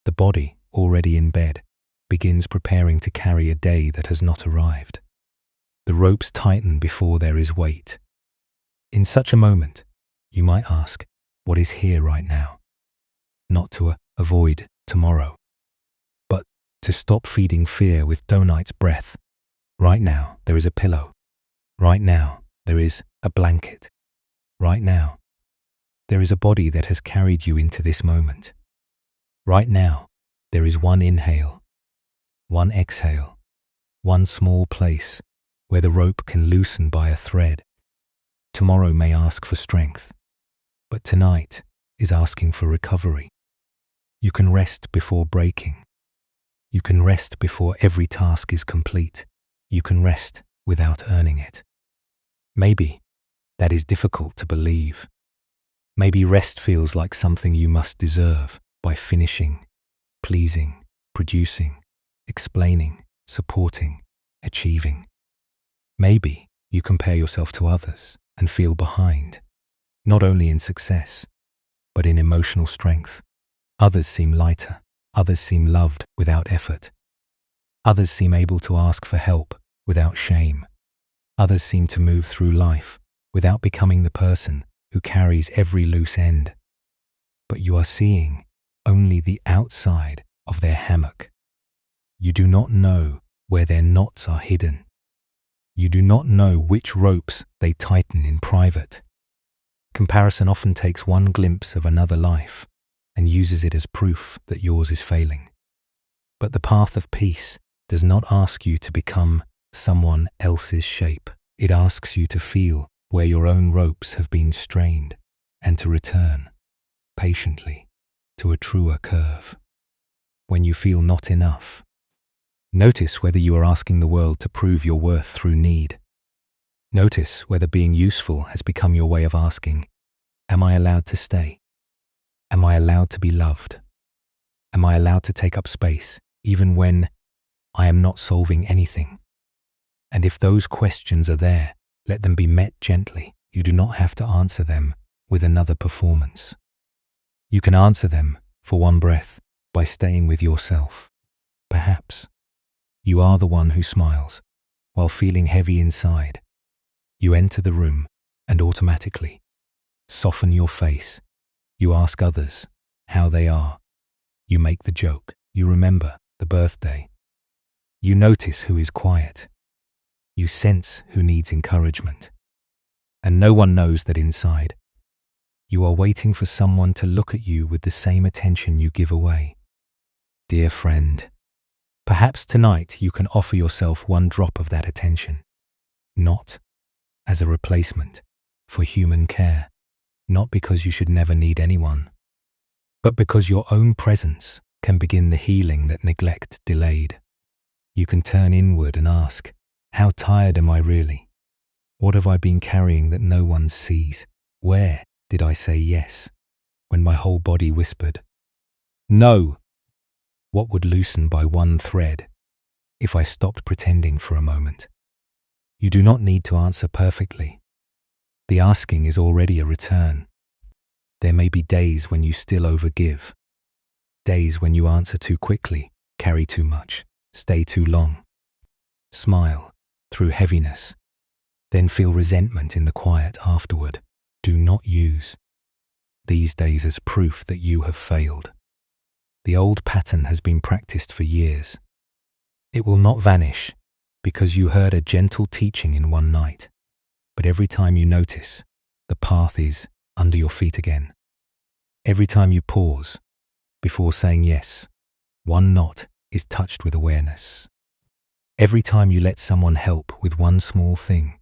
The body, already in bed, begins preparing to carry a day that has not arrived. The ropes tighten before there is weight. In such a moment, you might ask, what is here right now? Not to avoid tomorrow, but to stop feeding fear with tonight's breath. Right now, there is a pillow. Right now, there is a blanket. Right now, there is a body that has carried you into this moment. Right now, there is one inhale, one exhale, one small place where the rope can loosen by a thread. Tomorrow may ask for strength, but tonight is asking for recovery. You can rest before breaking. You can rest before every task is complete. You can rest without earning it. Maybe that is difficult to believe. Maybe rest feels like something you must deserve by finishing, pleasing, producing, explaining, supporting, achieving. Maybe you compare yourself to others and feel behind, not only in success, but in emotional strength. Others seem lighter. Others seem loved without effort. Others seem able to ask for help without shame. Others seem to move through life without becoming the person who carries every loose end. But you are seeing only the outside of their hammock. You do not know where their knots are hidden. You do not know which ropes they tighten in private. Comparison often takes one glimpse of another life and uses it as proof that yours is failing. But the path of peace does not ask you to become someone else's shape. It asks you to feel where your own ropes have been strained and to return, patiently, to a truer curve. When you feel not enough, notice whether you are asking the world to prove your worth through need. Notice whether being useful has become your way of asking, am I allowed to stay? Am I allowed to be loved? Am I allowed to take up space, even when I am not solving anything? And if those questions are there, let them be met gently. You do not have to answer them with another performance. You can answer them for one breath by staying with yourself. Perhaps you are the one who smiles while feeling heavy inside. You enter the room and automatically soften your face. You ask others how they are. You make the joke. You remember the birthday. You notice who is quiet. You sense who needs encouragement. And no one knows that inside, you are waiting for someone to look at you with the same attention you give away. Dear friend, perhaps tonight you can offer yourself one drop of that attention, not as a replacement for human care, not because you should never need anyone, but because your own presence can begin the healing that neglect delayed. You can turn inward and ask, how tired am I really? What have I been carrying that no one sees? Where did I say yes when my whole body whispered no? What would loosen by one thread if I stopped pretending for a moment? You do not need to answer perfectly. The asking is already a return. There may be days when you still overgive, days when you answer too quickly, carry too much, stay too long. Smile through heaviness, then feel resentment in the quiet afterward. Do not use these days as proof that you have failed. The old pattern has been practiced for years. It will not vanish because you heard a gentle teaching in one night, but every time you notice, the path is under your feet again. Every time you pause before saying yes, one knot is touched with awareness. Every time you let someone help with one small thing,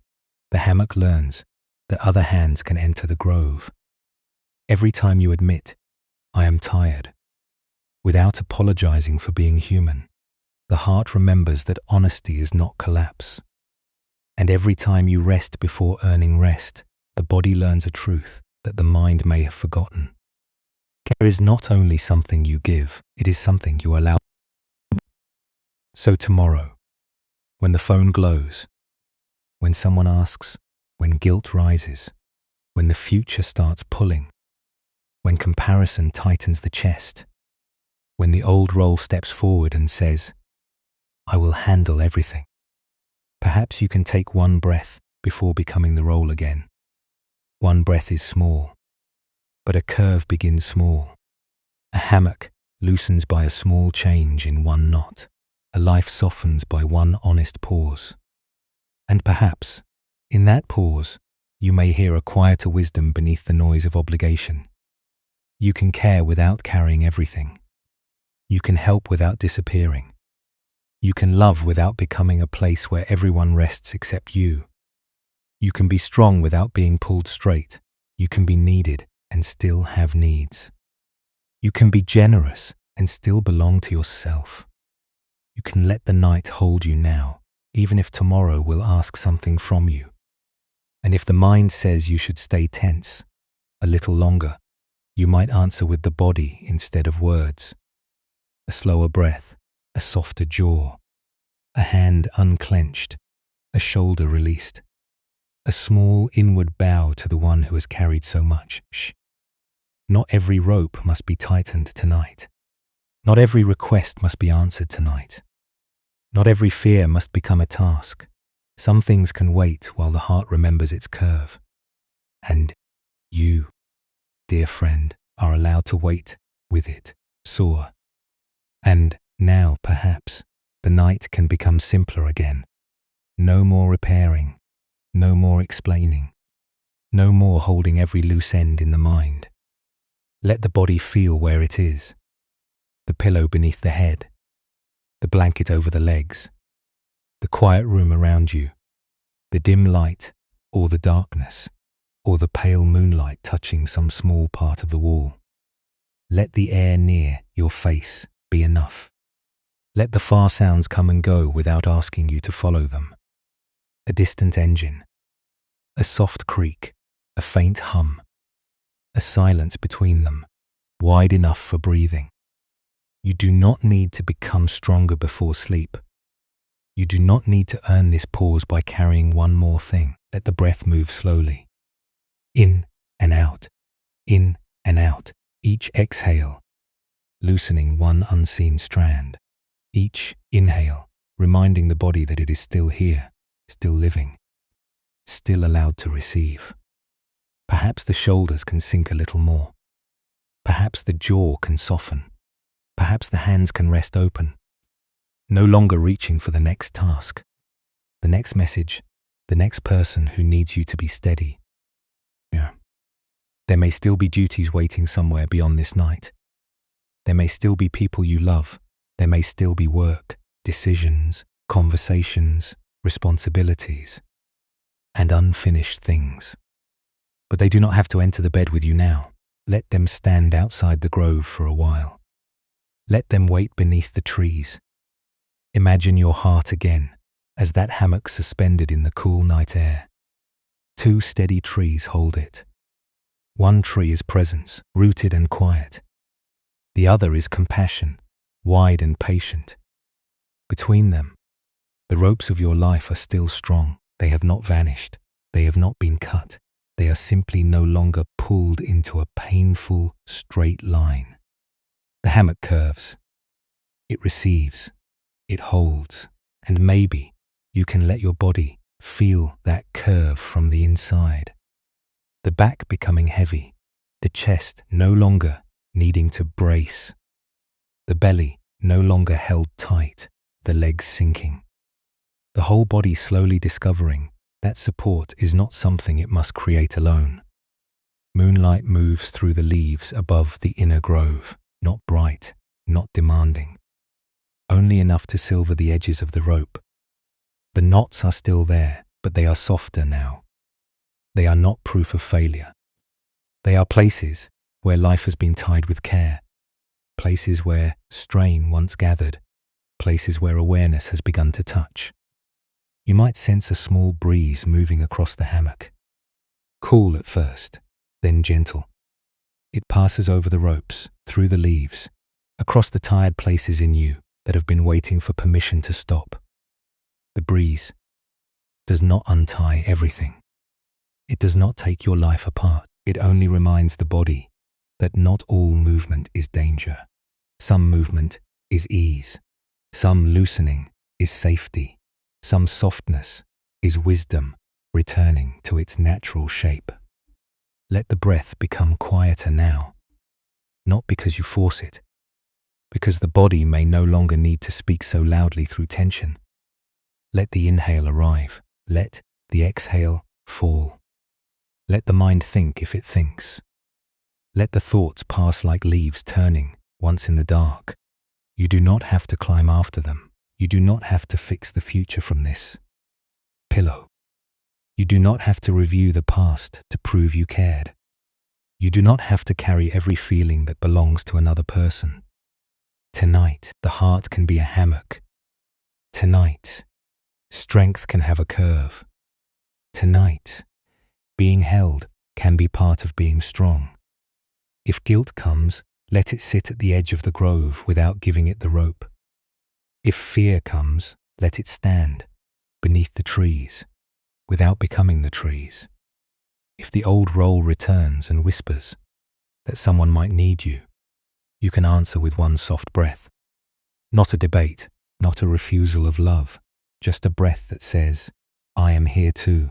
the hammock learns that other hands can enter the grove. Every time you admit, I am tired, without apologizing for being human, the heart remembers that honesty is not collapse. And every time you rest before earning rest, the body learns a truth that the mind may have forgotten. Care is not only something you give, it is something you allow. So tomorrow, when the phone glows, when someone asks, when guilt rises, when the future starts pulling, when comparison tightens the chest, when the old role steps forward and says, I will handle everything. Perhaps you can take one breath before becoming the role again. One breath is small, but a curve begins small. A hammock loosens by a small change in one knot. A life softens by one honest pause. And perhaps, in that pause, you may hear a quieter wisdom beneath the noise of obligation. You can care without carrying everything. You can help without disappearing. You can love without becoming a place where everyone rests except you. You can be strong without being pulled straight. You can be needed and still have needs. You can be generous and still belong to yourself. You can let the night hold you now, even if tomorrow will ask something from you. And if the mind says you should stay tense a little longer, you might answer with the body instead of words. A slower breath, a softer jaw, a hand unclenched, a shoulder released, a small inward bow to the one who has carried so much. Shh. Not every rope must be tightened tonight. Not every request must be answered tonight. Not every fear must become a task. Some things can wait while the heart remembers its curve. And you, dear friend, are allowed to wait with it, soar. And now, perhaps, the night can become simpler again. No more repairing, no more explaining, no more holding every loose end in the mind. Let the body feel where it is. The pillow beneath the head, the blanket over the legs, the quiet room around you, the dim light or the darkness, or the pale moonlight touching some small part of the wall. Let the air near your face be enough. Let the far sounds come and go without asking you to follow them. A distant engine, a soft creak, a faint hum, a silence between them, wide enough for breathing. You do not need to become stronger before sleep. You do not need to earn this pause by carrying one more thing. Let the breath move slowly. In and out, each exhale, loosening one unseen strand. Each inhale, reminding the body that it is still here, still living, still allowed to receive. Perhaps the shoulders can sink a little more. Perhaps the jaw can soften. Perhaps the hands can rest open, no longer reaching for the next task, the next message, the next person who needs you to be steady. There may still be duties waiting somewhere beyond this night. There may still be people you love. There may still be work, decisions, conversations, responsibilities, and unfinished things. But they do not have to enter the bed with you now. Let them stand outside the grove for a while. Let them wait beneath the trees. Imagine your heart again as that hammock suspended in the cool night air. 2 steady trees hold it. One tree is presence, rooted and quiet. The other is compassion, wide and patient. Between them, the ropes of your life are still strong. They have not vanished. They have not been cut. They are simply no longer pulled into a painful, straight line. The hammock curves. It receives. It holds. And maybe you can let your body feel that curve from the inside. The back becoming heavy. The chest no longer needing to brace. The belly no longer held tight. The legs sinking. The whole body slowly discovering that support is not something it must create alone. Moonlight moves through the leaves above the inner grove, not bright, not demanding, only enough to silver the edges of the rope. The knots are still there, but they are softer now. They are not proof of failure. They are places where life has been tied with care, places where strain once gathered, places where awareness has begun to touch. You might sense a small breeze moving across the hammock. Cool at first, then gentle. It passes over the ropes, through the leaves, across the tired places in you that have been waiting for permission to stop. The breeze does not untie everything. It does not take your life apart. It only reminds the body that not all movement is danger. Some movement is ease. Some loosening is safety. Some softness is wisdom returning to its natural shape. Let the breath become quieter now, not because you force it, because the body may no longer need to speak so loudly through tension. Let the inhale arrive. Let the exhale fall. Let the mind think if it thinks. Let the thoughts pass like leaves turning once in the dark. You do not have to climb after them. You do not have to fix the future from this pillow. You do not have to review the past to prove you cared. You do not have to carry every feeling that belongs to another person. Tonight, the heart can be a hammock. Tonight, strength can have a curve. Tonight, being held can be part of being strong. If guilt comes, let it sit at the edge of the grove without giving it the rope. If fear comes, let it stand beneath the trees without becoming the trees. If the old role returns and whispers that someone might need you, you can answer with one soft breath. Not a debate, not a refusal of love, just a breath that says, I am here too.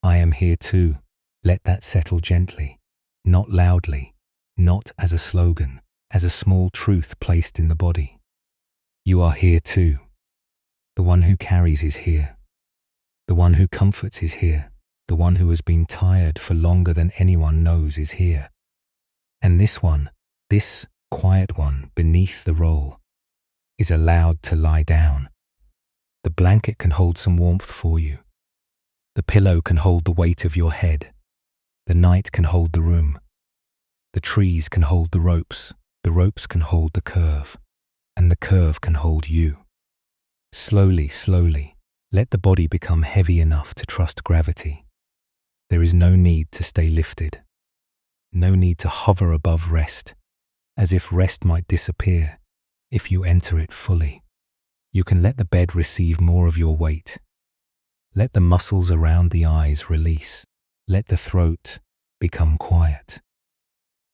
I am here too. Let that settle gently, not loudly, not as a slogan, as a small truth placed in the body. You are here too. The one who carries is here. The one who comforts is here. The one who has been tired for longer than anyone knows is here. And this one, this quiet one beneath the roll, is allowed to lie down. The blanket can hold some warmth for you. The pillow can hold the weight of your head. The night can hold the room. The trees can hold the ropes can hold the curve, and the curve can hold you. Slowly, slowly, let the body become heavy enough to trust gravity. There is no need to stay lifted. No need to hover above rest, as if rest might disappear if you enter it fully. You can let the bed receive more of your weight. Let the muscles around the eyes release. Let the throat become quiet.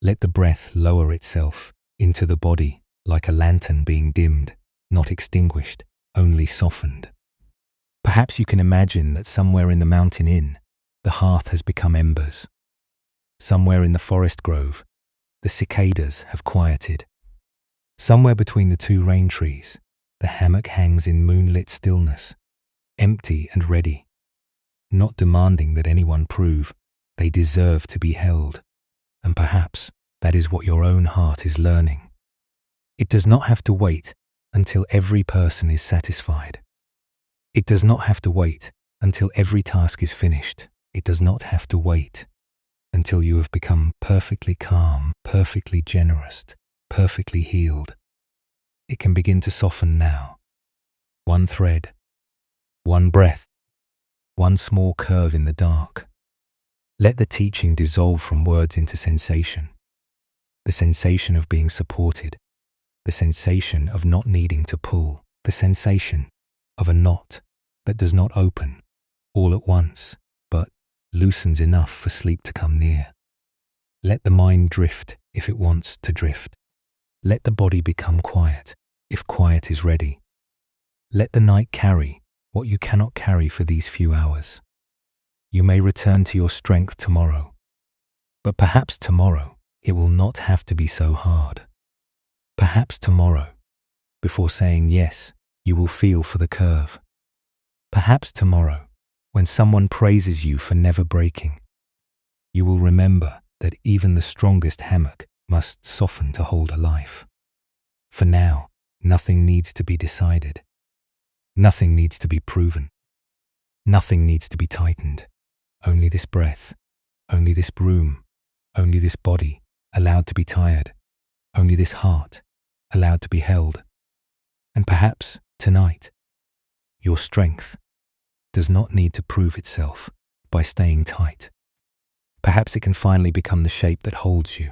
Let the breath lower itself into the body like a lantern being dimmed, not extinguished, only softened. Perhaps you can imagine that somewhere in the mountain inn, the hearth has become embers. Somewhere in the forest grove, the cicadas have quieted. Somewhere between the two rain trees, the hammock hangs in moonlit stillness, empty and ready, not demanding that anyone prove they deserve to be held. And perhaps that is what your own heart is learning. It does not have to wait until every person is satisfied. It does not have to wait until every task is finished. It does not have to wait until you have become perfectly calm, perfectly generous, perfectly healed. It can begin to soften now. One thread, one breath, one small curve in the dark. Let the teaching dissolve from words into sensation. The sensation of being supported. The sensation of not needing to pull. The sensation of a knot that does not open all at once, but loosens enough for sleep to come near. Let the mind drift if it wants to drift. Let the body become quiet if quiet is ready. Let the night carry what you cannot carry for these few hours. You may return to your strength tomorrow, but perhaps tomorrow it will not have to be so hard. Perhaps tomorrow, before saying yes, you will feel for the curve. Perhaps tomorrow, when someone praises you for never breaking, you will remember that even the strongest hammock must soften to hold a life. For now, nothing needs to be decided. Nothing needs to be proven. Nothing needs to be tightened. Only this breath, only this room, only this body allowed to be tired, only this heart allowed to be held. And perhaps tonight, your strength does not need to prove itself by staying tight. Perhaps it can finally become the shape that holds you,